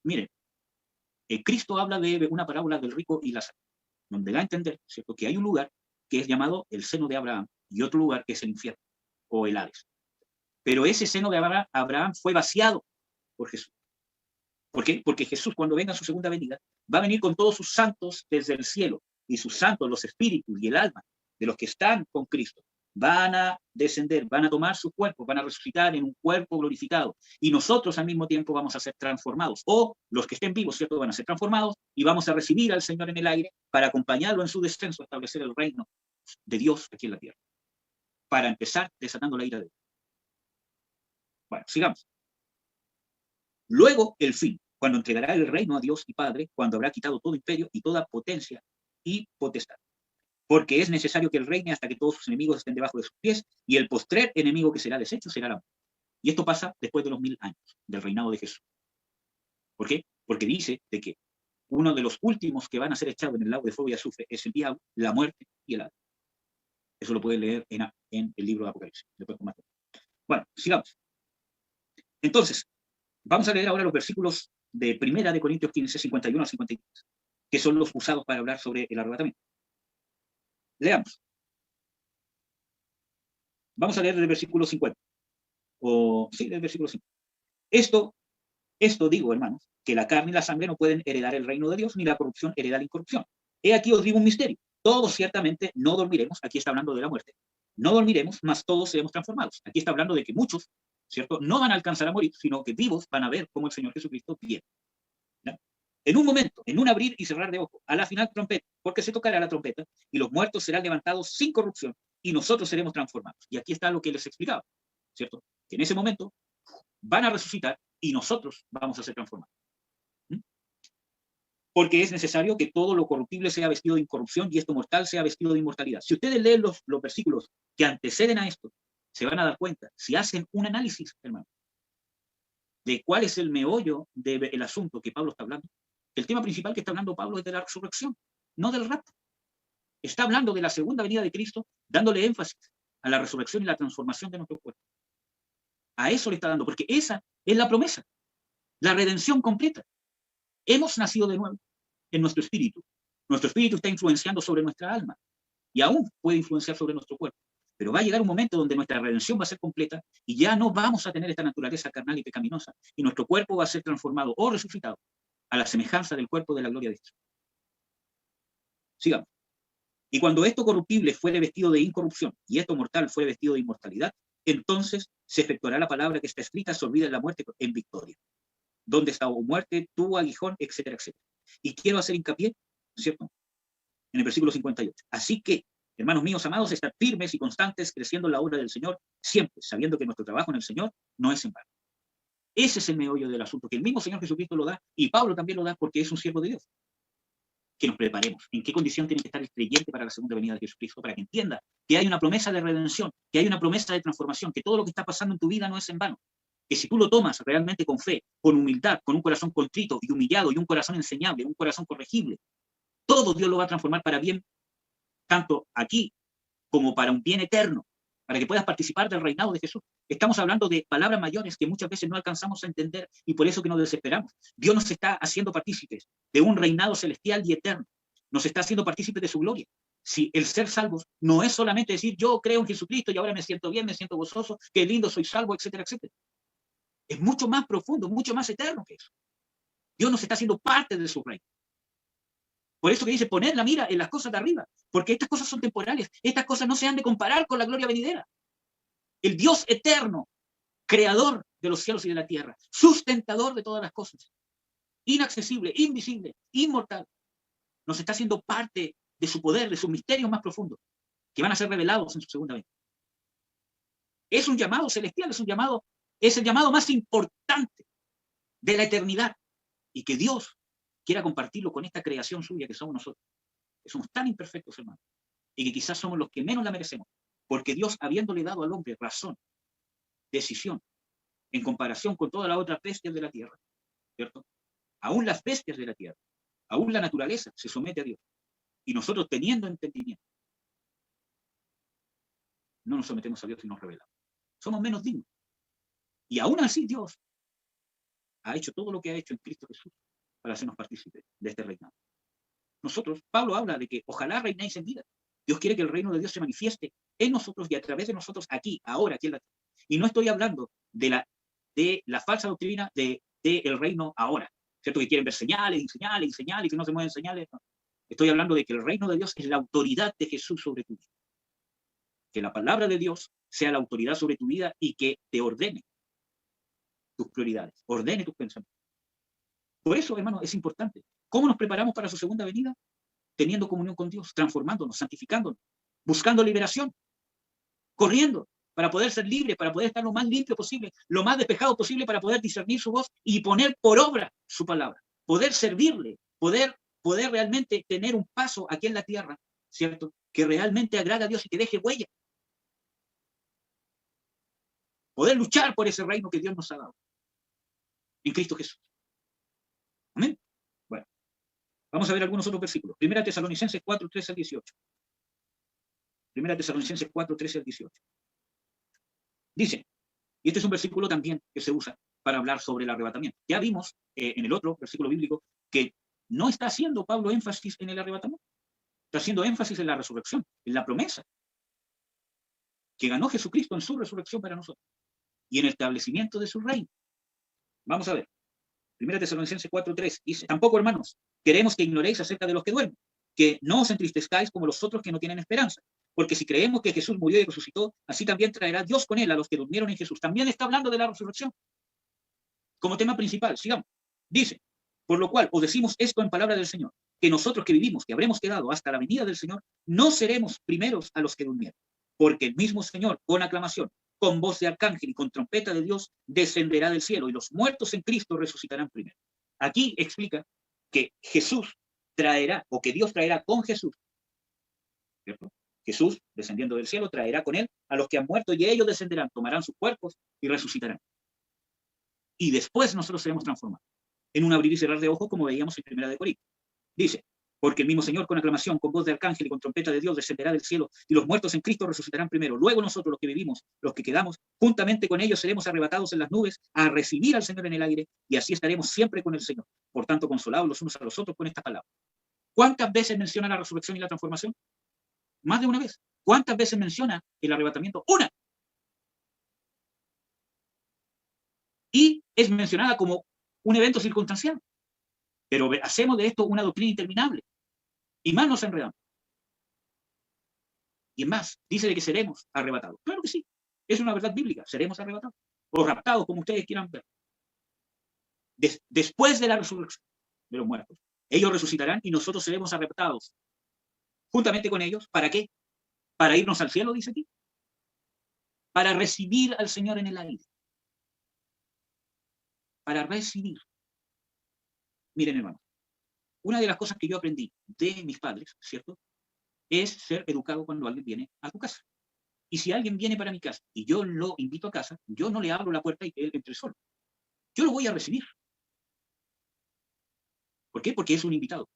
Mire, Cristo habla de una parábola del rico y Lázaro, donde da a entender, ¿cierto?, que hay un lugar que es llamado el seno de Abraham, y otro lugar que es el infierno, o el Hades. Pero ese seno de Abraham fue vaciado por Jesús. ¿Por qué? Porque Jesús, cuando venga a su segunda venida, va a venir con todos sus santos desde el cielo, y sus santos, los espíritus y el alma de los que están con Cristo, van a descender, van a tomar su cuerpo, van a resucitar en un cuerpo glorificado, y nosotros al mismo tiempo vamos a ser transformados, o los que estén vivos, ¿cierto?, van a ser transformados, y vamos a recibir al Señor en el aire para acompañarlo en su descenso a establecer el reino de Dios aquí en la tierra, para empezar desatando la ira de Dios. Bueno, sigamos. Luego el fin, cuando entregará el reino a Dios y Padre, cuando habrá quitado todo imperio y toda potencia y potestad. Porque es necesario que él reine hasta que todos sus enemigos estén debajo de sus pies, y el postrer enemigo que será deshecho será la muerte. Y esto pasa después de los 1000 años del reinado de Jesús. ¿Por qué? Porque dice de que uno de los últimos que van a ser echados en el lago de fuego y azufre es el diablo, la muerte y el Hades. Eso lo pueden leer en el libro de Apocalipsis. Bueno, sigamos. Entonces, vamos a leer ahora los versículos de 1 de Corintios 15, 51 a 53, que son los usados para hablar sobre el arrebatamiento. Leamos. Vamos a leer del versículo 50. Del versículo 5. Esto digo, hermanos, que la carne y la sangre no pueden heredar el reino de Dios, ni la corrupción heredar la incorrupción. He aquí os digo un misterio. Todos ciertamente no dormiremos, aquí está hablando de la muerte, no dormiremos, mas todos seremos transformados. Aquí está hablando de que muchos, ¿cierto?, no van a alcanzar a morir, sino que vivos van a ver cómo el Señor Jesucristo viene. ¿Ya? En un momento, en un abrir y cerrar de ojo, a la final trompeta, porque se tocará la trompeta, y los muertos serán levantados sin corrupción, y nosotros seremos transformados. Y aquí está lo que les explicaba, ¿cierto? Que en ese momento van a resucitar y nosotros vamos a ser transformados. Porque es necesario que todo lo corruptible sea vestido de incorrupción y esto mortal sea vestido de inmortalidad. Si ustedes leen los versículos que anteceden a esto, se van a dar cuenta, si hacen un análisis, hermano, de cuál es el meollo del asunto que Pablo está hablando. El tema principal que está hablando Pablo es de la resurrección, no del rapto. Está hablando de la segunda venida de Cristo, dándole énfasis a la resurrección y la transformación de nuestro cuerpo. A eso le está dando, porque esa es la promesa, la redención completa. Hemos nacido de nuevo en nuestro espíritu. Nuestro espíritu está influenciando sobre nuestra alma y aún puede influenciar sobre nuestro cuerpo. Pero va a llegar un momento donde nuestra redención va a ser completa y ya no vamos a tener esta naturaleza carnal y pecaminosa y nuestro cuerpo va a ser transformado o resucitado a la semejanza del cuerpo de la gloria de Dios. Sigamos. Y cuando esto corruptible fuere vestido de incorrupción y esto mortal fuere vestido de inmortalidad, entonces se efectuará la palabra que está escrita, se olvida la muerte en victoria. ¿Dónde está, oh muerte, tu aguijón, etcétera, etcétera? Y quiero hacer hincapié, ¿cierto?, en el versículo 58. Así que, hermanos míos amados, estar firmes y constantes, creciendo en la obra del Señor, siempre, sabiendo que nuestro trabajo en el Señor no es en vano. Ese es el meollo del asunto, que el mismo Señor Jesucristo lo da, y Pablo también lo da porque es un siervo de Dios. Que nos preparemos. ¿En qué condición tiene que estar el creyente para la segunda venida de Jesucristo? Para que entienda que hay una promesa de redención, que hay una promesa de transformación, que todo lo que está pasando en tu vida no es en vano. Que si tú lo tomas realmente con fe, con humildad, con un corazón contrito y humillado y un corazón enseñable, un corazón corregible, todo Dios lo va a transformar para bien, tanto aquí como para un bien eterno, para que puedas participar del reinado de Jesús. Estamos hablando de palabras mayores que muchas veces no alcanzamos a entender y por eso que nos desesperamos. Dios nos está haciendo partícipes de un reinado celestial y eterno. Nos está haciendo partícipes de su gloria. Si el ser salvos no es solamente decir yo creo en Jesucristo y ahora me siento bien, me siento gozoso, qué lindo, soy salvo, etcétera, etcétera. Es mucho más profundo, mucho más eterno que eso. Dios nos está haciendo parte de su reino. Por eso que dice, poner la mira en las cosas de arriba, porque estas cosas son temporales, estas cosas no se han de comparar con la gloria venidera. El Dios eterno, creador de los cielos y de la tierra, sustentador de todas las cosas, inaccesible, invisible, inmortal, nos está haciendo parte de su poder, de sus misterios más profundos, que van a ser revelados en su segunda venida. Es un llamado celestial, es el llamado más importante de la eternidad, y que Dios quiera compartirlo con esta creación suya que somos nosotros, que somos tan imperfectos, hermanos, y que quizás somos los que menos la merecemos, porque Dios, habiéndole dado al hombre razón, decisión, en comparación con todas las otras bestias de la tierra, ¿cierto? Aún las bestias de la tierra, aún la naturaleza se somete a Dios, y nosotros teniendo entendimiento, no nos sometemos a Dios y nos rebelamos. Somos menos dignos. Y aún así Dios ha hecho todo lo que ha hecho en Cristo Jesús para hacernos partícipes de este reinado. Nosotros, Pablo habla de que ojalá reinéis en vida. Dios quiere que el reino de Dios se manifieste en nosotros y a través de nosotros aquí, ahora, aquí en la tierra. Y no estoy hablando de la falsa doctrina del reino ahora, ¿cierto? Que quieren ver señales y señales y señales y que no se mueven señales. No. Estoy hablando de que el reino de Dios es la autoridad de Jesús sobre tu vida. Que la palabra de Dios sea la autoridad sobre tu vida y que te ordene tus prioridades, ordene tus pensamientos. Por eso, hermano, es importante. ¿Cómo nos preparamos para su segunda venida? Teniendo comunión con Dios, transformándonos, santificándonos, buscando liberación, corriendo para poder ser libre, para poder estar lo más limpio posible, lo más despejado posible, para poder discernir su voz y poner por obra su palabra, poder servirle, poder realmente tener un paso aquí en la tierra, ¿cierto? Que realmente agrada a Dios y que deje huella. Poder luchar por ese reino que Dios nos ha dado en Cristo Jesús. Amén. Bueno, vamos a ver algunos otros versículos. Primera Tesalonicenses 4, 13 al 18. Primera Tesalonicenses 4, 13 al 18. Dice, y este es un versículo también que se usa para hablar sobre el arrebatamiento. Ya vimos en el otro versículo bíblico que no está haciendo Pablo énfasis en el arrebatamiento. Está haciendo énfasis en la resurrección, en la promesa que ganó Jesucristo en su resurrección para nosotros y en el establecimiento de su reino. Vamos a ver. Primera Tesalonicenses 4:3 dice, tampoco, hermanos, queremos que ignoréis acerca de los que duermen, que no os entristezcáis como los otros que no tienen esperanza. Porque si creemos que Jesús murió y resucitó, así también traerá Dios con él a los que durmieron en Jesús. También está hablando de la resurrección como tema principal. Sigamos. Dice, por lo cual os decimos esto en palabra del Señor, que nosotros que vivimos, que habremos quedado hasta la venida del Señor, no seremos primeros a los que durmieron. Porque el mismo Señor, con aclamación, con voz de arcángel y con trompeta de Dios, descenderá del cielo y los muertos en Cristo resucitarán primero. Aquí explica que Jesús traerá, o que Dios traerá con Jesús, ¿cierto? Jesús, descendiendo del cielo, traerá con él a los que han muerto y ellos descenderán, tomarán sus cuerpos y resucitarán. Y después nosotros seremos transformados en un abrir y cerrar de ojos, como veíamos en 1 Corintios. Dice, porque el mismo Señor con aclamación, con voz de arcángel y con trompeta de Dios descenderá del cielo y los muertos en Cristo resucitarán primero. Luego nosotros los que vivimos, los que quedamos, juntamente con ellos seremos arrebatados en las nubes a recibir al Señor en el aire y así estaremos siempre con el Señor. Por tanto, consolados los unos a los otros con esta palabra. ¿Cuántas veces menciona la resurrección y la transformación? Más de una vez. ¿Cuántas veces menciona el arrebatamiento? Una. Y es mencionada como un evento circunstancial. Pero hacemos de esto una doctrina interminable. Y más nos enredamos. Y más, dice de que seremos arrebatados. Claro que sí. Es una verdad bíblica. Seremos arrebatados. O raptados, como ustedes quieran ver. Después de la resurrección de los muertos. Ellos resucitarán y nosotros seremos arrebatados. Juntamente con ellos. ¿Para qué? Para irnos al cielo, dice aquí. Para recibir al Señor en el aire. Para recibir. Miren, hermanos. Una de las cosas que yo aprendí de mis padres, ¿cierto? Es ser educado cuando alguien viene a tu casa. Y si alguien viene para mi casa y yo lo invito a casa, yo no le abro la puerta y que él entre solo. Yo lo voy a recibir. ¿Por qué? Porque es un invitado.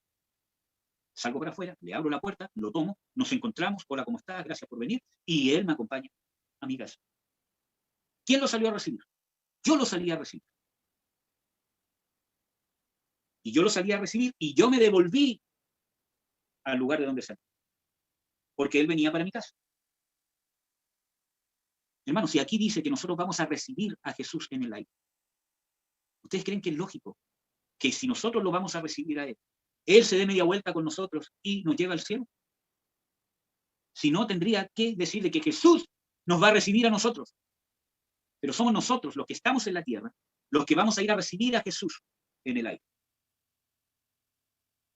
Salgo para afuera, le abro la puerta, lo tomo, nos encontramos, hola, ¿cómo estás? Gracias por venir. Y él me acompaña a mi casa. ¿Quién lo salió a recibir? Yo lo salí a recibir. Y yo lo salí a recibir y yo me devolví al lugar de donde salí. Porque él venía para mi casa. Hermanos, si aquí dice que nosotros vamos a recibir a Jesús en el aire, ¿ustedes creen que es lógico que si nosotros lo vamos a recibir a él se dé media vuelta con nosotros y nos lleva al cielo? Si no, tendría que decirle que Jesús nos va a recibir a nosotros. Pero somos nosotros, los que estamos en la tierra, los que vamos a ir a recibir a Jesús en el aire.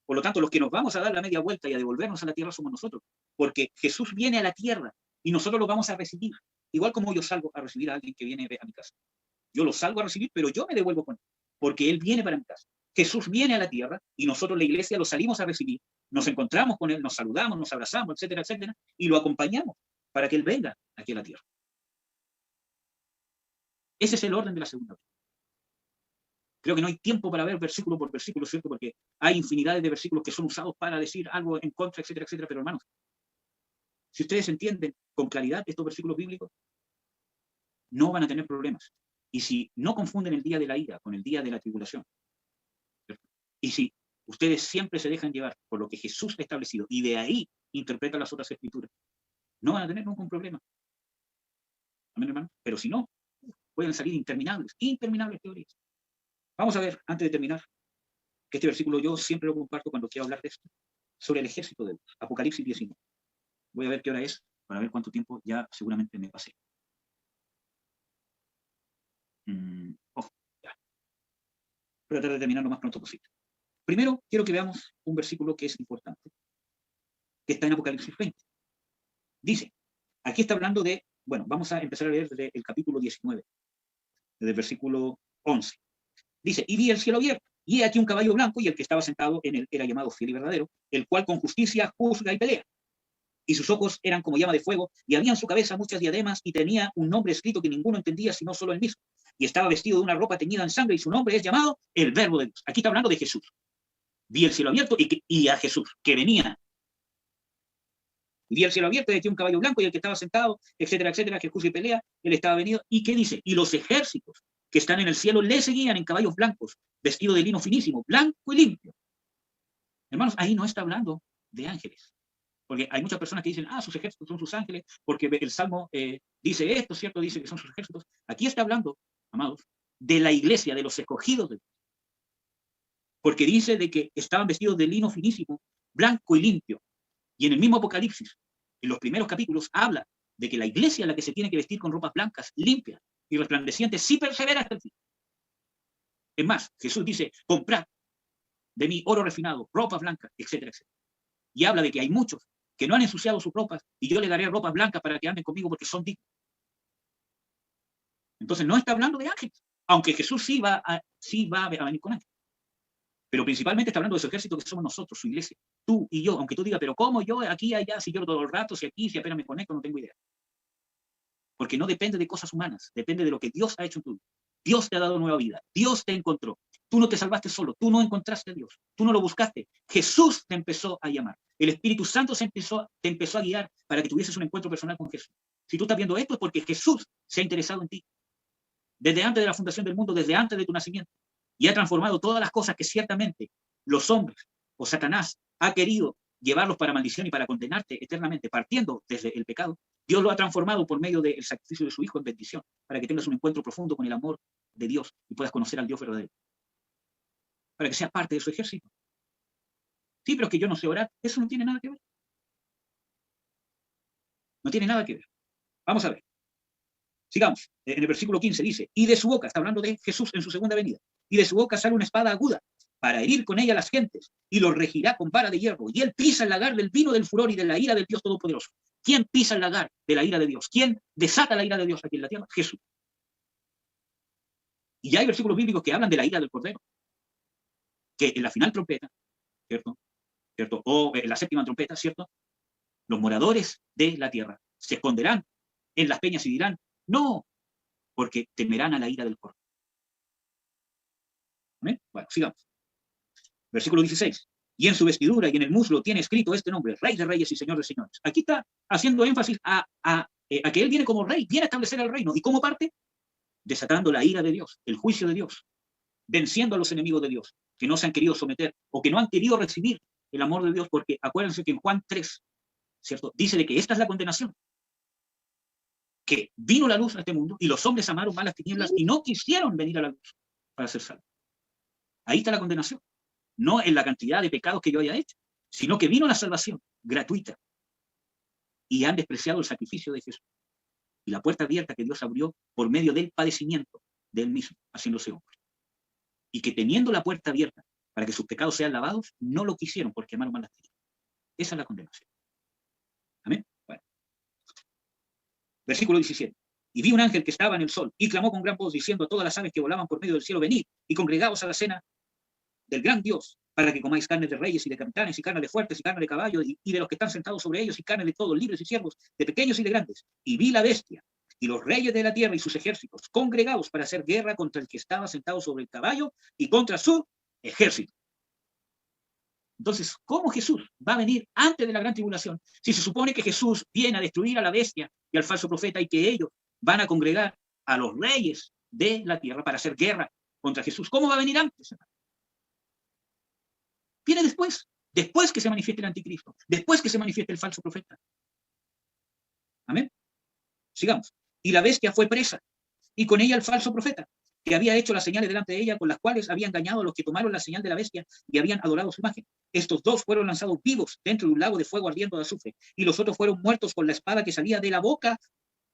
Por lo tanto, los que nos vamos a dar la media vuelta y a devolvernos a la tierra somos nosotros. Porque Jesús viene a la tierra y nosotros lo vamos a recibir. Igual como yo salgo a recibir a alguien que viene a mi casa. Yo lo salgo a recibir, pero yo me devuelvo con él. Porque él viene para mi casa. Jesús viene a la tierra y nosotros, la iglesia, lo salimos a recibir. Nos encontramos con él, nos saludamos, nos abrazamos, etcétera, etcétera. Y lo acompañamos para que él venga aquí a la tierra. Ese es el orden de la segunda venida. Creo que no hay tiempo para ver versículo por versículo, ¿cierto? Porque hay infinidades de versículos que son usados para decir algo en contra, etcétera, etcétera. Pero hermanos, si ustedes entienden con claridad estos versículos bíblicos, no van a tener problemas. Y si no confunden el día de la ira con el día de la tribulación, ¿cierto? Y si ustedes siempre se dejan llevar por lo que Jesús ha establecido, y de ahí interpreta las otras escrituras, no van a tener ningún problema. Amén, hermano. Pero si no, pueden salir interminables teorías. Vamos a ver, antes de terminar, que este versículo yo siempre lo comparto cuando quiero hablar de esto, sobre el ejército de Dios, Apocalipsis 19. Voy a ver qué hora es, para ver cuánto tiempo ya seguramente me pasé. Ya. Voy a tratar de terminar lo más pronto posible. Primero, quiero que veamos un versículo que es importante, que está en Apocalipsis 20. Dice, aquí está hablando de, bueno, vamos a empezar a leer desde el capítulo 19, desde el versículo 11. Dice, y vi el cielo abierto, y he aquí un caballo blanco, y el que estaba sentado en él era llamado Fiel y Verdadero, el cual con justicia juzga y pelea. Y sus ojos eran como llama de fuego, y había en su cabeza muchas diademas, y tenía un nombre escrito que ninguno entendía, sino solo él mismo. Y estaba vestido de una ropa teñida en sangre, y su nombre es llamado el Verbo de Dios. Aquí está hablando de Jesús. Vi el cielo abierto y a Jesús, que venía. Y vi el cielo abierto, y aquí un caballo blanco, y el que estaba sentado, etcétera, etcétera, que juzga y pelea, él estaba venido. ¿Y qué dice? Y los ejércitos que están en el cielo le seguían en caballos blancos, vestidos de lino finísimo, blanco y limpio. Hermanos, ahí no está hablando de ángeles. Porque hay muchas personas que dicen, sus ejércitos son sus ángeles, porque el Salmo dice esto, ¿cierto? Dice que son sus ejércitos. Aquí está hablando, amados, de la iglesia, de los escogidos de Dios. Porque dice de que estaban vestidos de lino finísimo, blanco y limpio. Y en el mismo Apocalipsis, en los primeros capítulos, habla de que la iglesia es la que se tiene que vestir con ropas blancas, limpias y resplandecientes, si persevera hasta el fin. Es más, Jesús dice, comprad de mí oro refinado, ropas blancas, etcétera, etcétera. Y habla de que hay muchos que no han ensuciado sus ropas, y yo le daré ropas blancas para que anden conmigo porque son dignos. Entonces no está hablando de ángeles, aunque Jesús sí va a venir con ángeles. Pero principalmente está hablando de su ejército, que somos nosotros, su iglesia, tú y yo, aunque tú digas, pero ¿cómo yo aquí, allá, si lloro todo el rato, si aquí, si apenas me conecto, no tengo idea? Porque no depende de cosas humanas, depende de lo que Dios ha hecho en tu vida. Dios te ha dado nueva vida, Dios te encontró. Tú no te salvaste solo, tú no encontraste a Dios, tú no lo buscaste. Jesús te empezó a llamar. El Espíritu Santo te empezó a guiar para que tuvieses un encuentro personal con Jesús. Si tú estás viendo esto es porque Jesús se ha interesado en ti. Desde antes de la fundación del mundo, desde antes de tu nacimiento. Y ha transformado todas las cosas que ciertamente los hombres o Satanás ha querido llevarlos para maldición y para condenarte eternamente, partiendo desde el pecado. Dios lo ha transformado por medio del sacrificio de su Hijo en bendición, para que tengas un encuentro profundo con el amor de Dios y puedas conocer al Dios verdadero. Para que seas parte de su ejército. Sí, pero es que yo no sé orar. Eso no tiene nada que ver. No tiene nada que ver. Vamos a ver. Sigamos. En el versículo 15 dice, y de su boca, está hablando de Jesús en su segunda venida, y de su boca sale una espada aguda para herir con ella a las gentes, y los regirá con vara de hierro, y él pisa el lagar del vino del furor y de la ira del Dios Todopoderoso. ¿Quién pisa el lagar de la ira de Dios? ¿Quién desata la ira de Dios aquí en la tierra? Jesús. Y ya hay versículos bíblicos que hablan de la ira del Cordero, que en la final trompeta, ¿cierto? O en la séptima trompeta, ¿cierto? Los moradores de la tierra se esconderán en las peñas y dirán, no, porque temerán a la ira del Cordero. ¿Amén? Bueno, sigamos. Versículo 16. Y en su vestidura y en el muslo tiene escrito este nombre, Rey de Reyes y Señor de Señores. Aquí está haciendo énfasis a que Él viene como Rey, viene a establecer el reino. ¿Y cómo parte? Desatando la ira de Dios, el juicio de Dios, venciendo a los enemigos de Dios, que no se han querido someter o que no han querido recibir el amor de Dios, porque acuérdense que en Juan 3, ¿cierto? Dice de que esta es la condenación, que vino la luz a este mundo y los hombres amaron más las tinieblas y no quisieron venir a la luz para ser salvos. Ahí está la condenación. No en la cantidad de pecados que yo haya hecho, sino que vino la salvación gratuita y han despreciado el sacrificio de Jesús y la puerta abierta que Dios abrió por medio del padecimiento de Él mismo, haciéndose hombre. Y que teniendo la puerta abierta para que sus pecados sean lavados, no lo quisieron porque amaron más las tinieblas. Esa es la condenación. Amén. Bueno. Versículo 17. Y vi un ángel que estaba en el sol y clamó con gran voz diciendo a todas las aves que volaban por medio del cielo, venid y congregaos a la cena del gran Dios, para que comáis carne de reyes y de capitanes, y carne de fuertes, y carne de caballos, y de los que están sentados sobre ellos, y carne de todos, libres y siervos, de pequeños y de grandes. Y vi la bestia, y los reyes de la tierra y sus ejércitos, congregados para hacer guerra contra el que estaba sentado sobre el caballo, y contra su ejército. Entonces, ¿cómo Jesús va a venir antes de la gran tribulación? Si se supone que Jesús viene a destruir a la bestia y al falso profeta, y que ellos van a congregar a los reyes de la tierra para hacer guerra contra Jesús. ¿Cómo va a venir antes? Viene después, después que se manifieste el anticristo, después que se manifieste el falso profeta. Amén. Sigamos. Y la bestia fue presa, y con ella el falso profeta, que había hecho las señales delante de ella, con las cuales había engañado a los que tomaron la señal de la bestia y habían adorado su imagen. Estos dos fueron lanzados vivos dentro de un lago de fuego ardiendo de azufre, y los otros fueron muertos con la espada que salía de la boca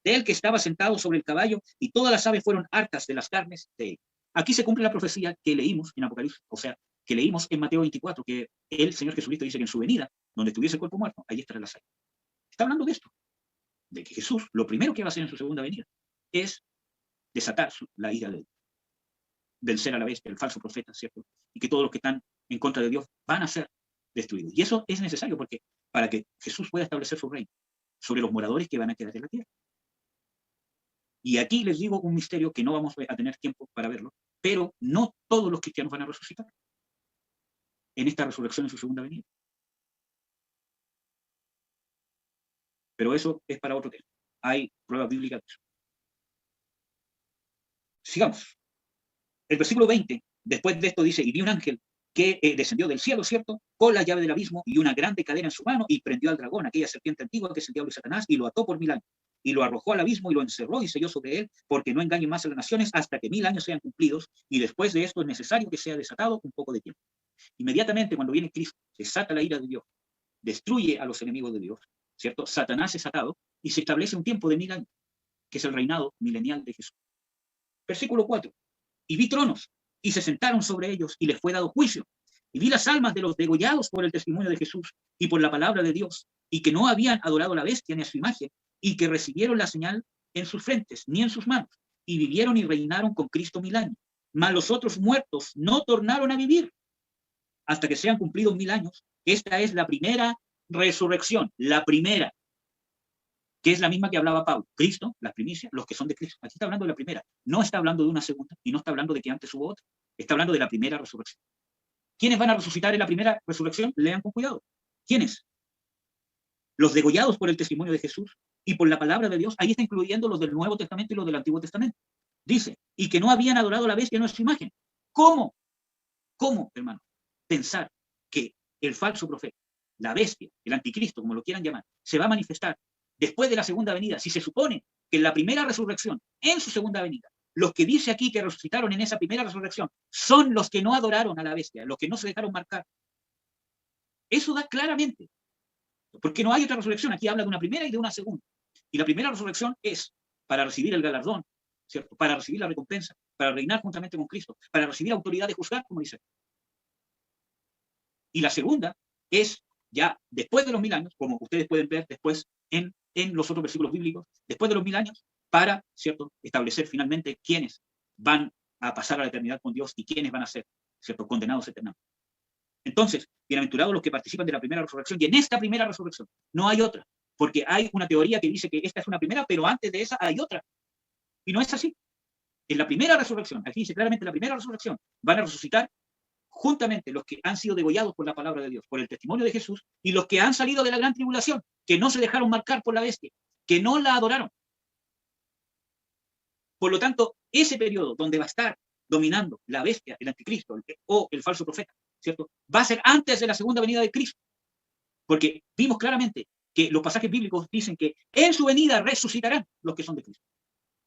del que estaba sentado sobre el caballo, y todas las aves fueron hartas de las carnes de él. Aquí se cumple la profecía que leímos en Apocalipsis, o sea, que leímos en Mateo 24, que el Señor Jesucristo dice que en su venida, donde estuviese el cuerpo muerto, ahí estará la sangre. Está hablando de esto, de que Jesús, lo primero que va a hacer en su segunda venida, es desatar la ira de Dios, vencer a la bestia, el falso profeta, ¿cierto? Y que todos los que están en contra de Dios van a ser destruidos. Y eso es necesario porque para que Jesús pueda establecer su reino sobre los moradores que van a quedar en la tierra. Y aquí les digo un misterio que no vamos a tener tiempo para verlo, pero no todos los cristianos van a resucitar en esta resurrección en su segunda venida. Pero eso es para otro tema. Hay pruebas bíblicas de eso. Sigamos. El versículo 20, después de esto dice, y vi un ángel que descendió del cielo, ¿cierto?, con la llave del abismo y una grande cadena en su mano, y prendió al dragón, aquella serpiente antigua que es el diablo y Satanás, y lo ató por 1000 años, y lo arrojó al abismo y lo encerró y selló sobre él, porque no engañe más a las naciones hasta que 1000 años sean cumplidos, y después de esto es necesario que sea desatado un poco de tiempo. Inmediatamente cuando viene Cristo, desata la ira de Dios, destruye a los enemigos de Dios, ¿cierto? Satanás es atado y se establece un tiempo de 1000 años, que es el reinado milenial de Jesús. Versículo 4. Y vi tronos, y se sentaron sobre ellos, y les fue dado juicio. Y vi las almas de los degollados por el testimonio de Jesús y por la palabra de Dios, y que no habían adorado a la bestia ni a su imagen, y que recibieron la señal en sus frentes ni en sus manos, y vivieron y reinaron con Cristo 1000 años. Mas los otros muertos no tornaron a vivir hasta que sean cumplidos 1000 años. Esta es la primera resurrección, la primera, que es la misma que hablaba Pablo. Cristo, las primicias, los que son de Cristo. Aquí está hablando de la primera. No está hablando de una segunda y no está hablando de que antes hubo otra. Está hablando de la primera resurrección. ¿Quiénes van a resucitar en la primera resurrección? Lean con cuidado. ¿Quiénes? Los degollados por el testimonio de Jesús y por la palabra de Dios. Ahí está incluyendo los del Nuevo Testamento y los del Antiguo Testamento. Dice, y que no habían adorado a la bestia en nuestra imagen. ¿Cómo? ¿Cómo, hermano? Pensar que el falso profeta, la bestia, el anticristo, como lo quieran llamar, se va a manifestar después de la segunda venida, si se supone que en la primera resurrección, en su segunda venida, los que dice aquí que resucitaron en esa primera resurrección son los que no adoraron a la bestia, los que no se dejaron marcar. Eso da claramente, porque no hay otra resurrección. Aquí habla de una primera y de una segunda. Y la primera resurrección es para recibir el galardón, ¿cierto?, para recibir la recompensa, para reinar juntamente con Cristo, para recibir autoridad de juzgar, como dice. Y la segunda es ya después de los 1000 años, como ustedes pueden ver después en los otros versículos bíblicos, después de los 1000 años, para, ¿cierto?, establecer finalmente quiénes van a pasar a la eternidad con Dios y quiénes van a ser, ¿cierto?, condenados eternamente. Entonces, bienaventurados los que participan de la primera resurrección. Y en esta primera resurrección no hay otra, porque hay una teoría que dice que esta es una primera, pero antes de esa hay otra. Y no es así. En la primera resurrección, aquí dice claramente la primera resurrección, van a resucitar juntamente los que han sido degollados por la palabra de Dios, por el testimonio de Jesús, y los que han salido de la gran tribulación, que no se dejaron marcar por la bestia, que no la adoraron. Por lo tanto, ese periodo donde va a estar dominando la bestia, el anticristo o el falso profeta, ¿cierto?, va a ser antes de la segunda venida de Cristo. Porque vimos claramente que los pasajes bíblicos dicen que en su venida resucitarán los que son de Cristo.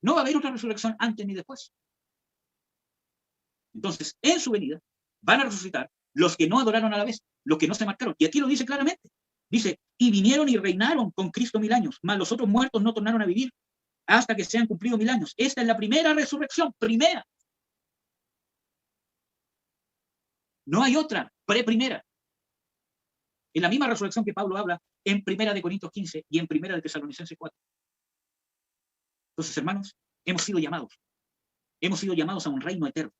No va a haber otra resurrección antes ni después. Entonces, en su venida van a resucitar los que no adoraron a la bestia, los que no se marcaron. Y aquí lo dice claramente. Dice, y vinieron y reinaron con Cristo 1000 años, mas los otros muertos no tornaron a vivir hasta que sean cumplidos 1000 años. Esta es la primera resurrección, primera. No hay otra, primera. En la misma resurrección que Pablo habla en 1 de Corintios 15 y en 1 de Tesalonicenses 4. Entonces, hermanos, hemos sido llamados a un reino eterno,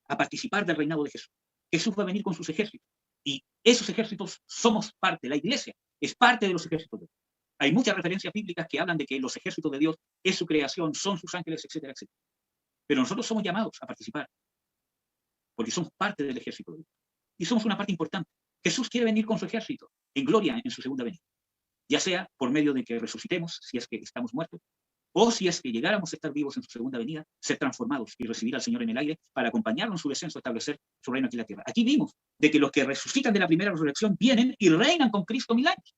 a participar del reinado de Jesús. Jesús va a venir con sus ejércitos, y esos ejércitos somos parte, la iglesia es parte de los ejércitos de Dios. Hay muchas referencias bíblicas que hablan de que los ejércitos de Dios es su creación, son sus ángeles, etcétera, etcétera. Pero nosotros somos llamados a participar, porque somos parte del ejército de Dios. Y somos una parte importante. Jesús quiere venir con su ejército en gloria en su segunda venida, ya sea por medio de que resucitemos, si es que estamos muertos, o si es que llegáramos a estar vivos en su segunda venida, ser transformados y recibir al Señor en el aire para acompañarlo en su descenso a establecer su reino aquí en la tierra. Aquí vimos de que los que resucitan de la primera resurrección vienen y reinan con Cristo 1000 años.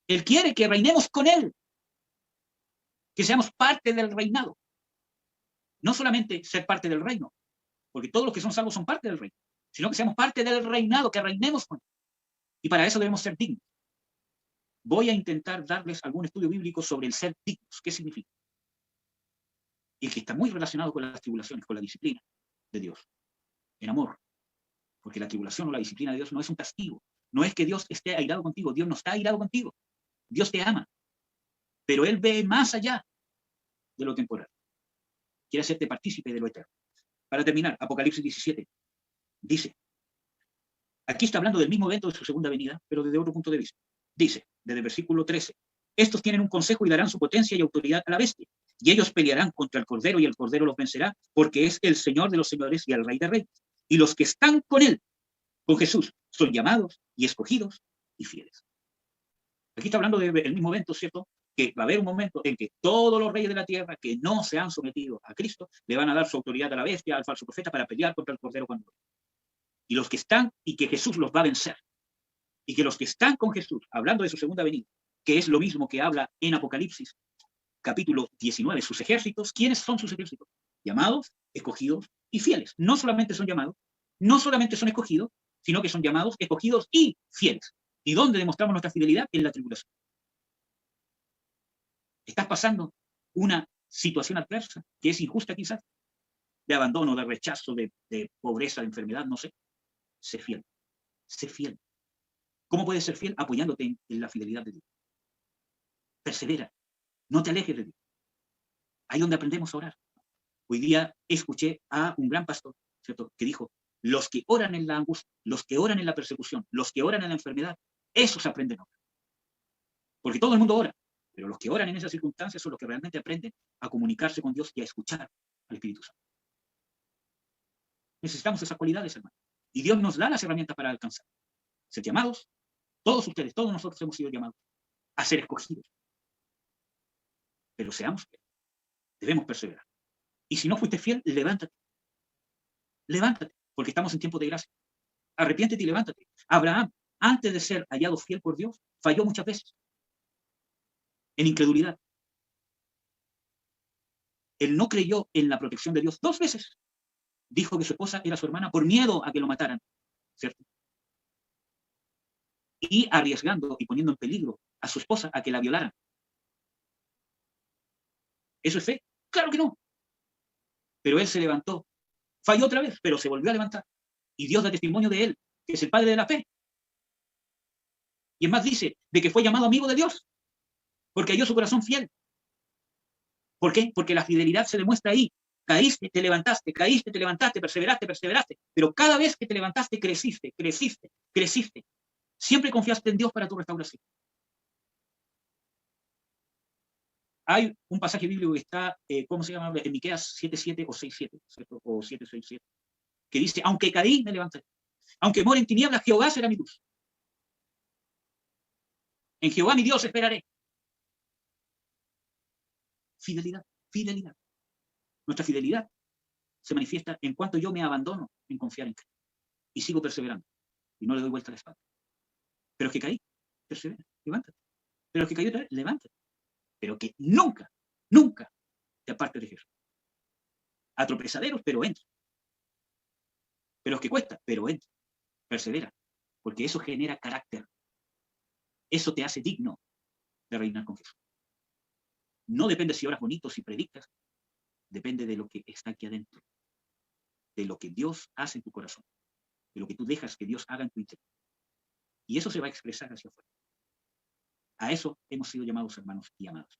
Él quiere que reinemos con Él, que seamos parte del reinado. No solamente ser parte del reino, porque todos los que son salvos son parte del reino, sino que seamos parte del reinado, que reinemos con Él. Y para eso debemos ser dignos. Voy a intentar darles algún estudio bíblico sobre el ser dignos. ¿Qué significa? Y que está muy relacionado con las tribulaciones, con la disciplina de Dios, en amor. Porque la tribulación o la disciplina de Dios no es un castigo. No es que Dios esté airado contigo. Dios no está airado contigo. Dios te ama. Pero Él ve más allá de lo temporal. Quiere hacerte partícipe de lo eterno. Para terminar, Apocalipsis 17 dice, aquí está hablando del mismo evento de su segunda venida, pero desde otro punto de vista. Dice, desde el versículo 13, estos tienen un consejo y darán su potencia y autoridad a la bestia, y ellos pelearán contra el Cordero y el Cordero los vencerá, porque es el Señor de los señores y el Rey de reyes. Y los que están con Él, con Jesús, son llamados y escogidos y fieles. Aquí está hablando del mismo evento, ¿cierto? Que va a haber un momento en que todos los reyes de la tierra que no se han sometido a Cristo le van a dar su autoridad a la bestia, al falso profeta, para pelear contra el Cordero cuando venga. Y los que están, y que Jesús los va a vencer. Y que los que están con Jesús, hablando de su segunda venida, que es lo mismo que habla en Apocalipsis, capítulo 19, sus ejércitos, ¿quiénes son sus ejércitos? Llamados, escogidos y fieles. No solamente son llamados, no solamente son escogidos, sino que son llamados, escogidos y fieles. ¿Y dónde demostramos nuestra fidelidad? En la tribulación. Estás pasando una situación adversa, que es injusta quizás, de abandono, de rechazo, de pobreza, de enfermedad, no sé. Sé fiel. Sé fiel. ¿Cómo puedes ser fiel? Apoyándote en la fidelidad de Dios. Persevera. No te alejes de Dios. Ahí donde aprendemos a orar. Hoy día escuché a un gran pastor, ¿cierto?, que dijo, los que oran en la angustia, los que oran en la persecución, los que oran en la enfermedad, esos aprenden a orar. Porque todo el mundo ora, pero los que oran en esas circunstancias son los que realmente aprenden a comunicarse con Dios y a escuchar al Espíritu Santo. Necesitamos esas cualidades, hermano. Y Dios nos da las herramientas para alcanzar. Ser llamados, todos ustedes, todos nosotros hemos sido llamados a ser escogidos. Pero seamos fieles. Debemos perseverar. Y si no fuiste fiel, levántate. Levántate, porque estamos en tiempo de gracia. Arrepiéntete y levántate. Abraham, antes de ser hallado fiel por Dios, falló muchas veces. En incredulidad. Él no creyó en la protección de Dios 2 veces. Dijo que su esposa era su hermana por miedo a que lo mataran, ¿cierto? Y arriesgando y poniendo en peligro a su esposa a que la violaran. ¿Eso es fe? Claro que no. Pero él se levantó. Falló otra vez, pero se volvió a levantar. Y Dios da testimonio de él, que es el padre de la fe. Y es más, dice de que fue llamado amigo de Dios, porque halló su corazón fiel. ¿Por qué? Porque la fidelidad se demuestra ahí. Caíste, te levantaste, caíste, te levantaste, perseveraste, perseveraste. Pero cada vez que te levantaste, creciste, creciste, creciste. Siempre confiaste en Dios para tu restauración. Hay un pasaje bíblico que está, ¿cómo se llama? En Miqueas 7:7 o 6:7, ¿cierto? O 7:6:7, que dice, aunque caí, me levantaré. Aunque more en tinieblas, Jehová será mi luz. En Jehová mi Dios esperaré. Fidelidad, fidelidad. Nuestra fidelidad se manifiesta en cuanto yo me abandono en confiar en Cristo. Y sigo perseverando. Y no le doy vuelta a la espalda. Pero es que caí, persevera, levántate. Pero es que cayó otra vez, levántate. Pero que nunca, nunca te apartes de Jesús. A tropezaderos, pero entra. Pero es que cuesta, pero entra. Persevera. Porque eso genera carácter. Eso te hace digno de reinar con Jesús. No depende si oras bonito, si predicas. Depende de lo que está aquí adentro. De lo que Dios hace en tu corazón. De lo que tú dejas que Dios haga en tu interior. Y eso se va a expresar hacia afuera. A eso hemos sido llamados, hermanos y amados.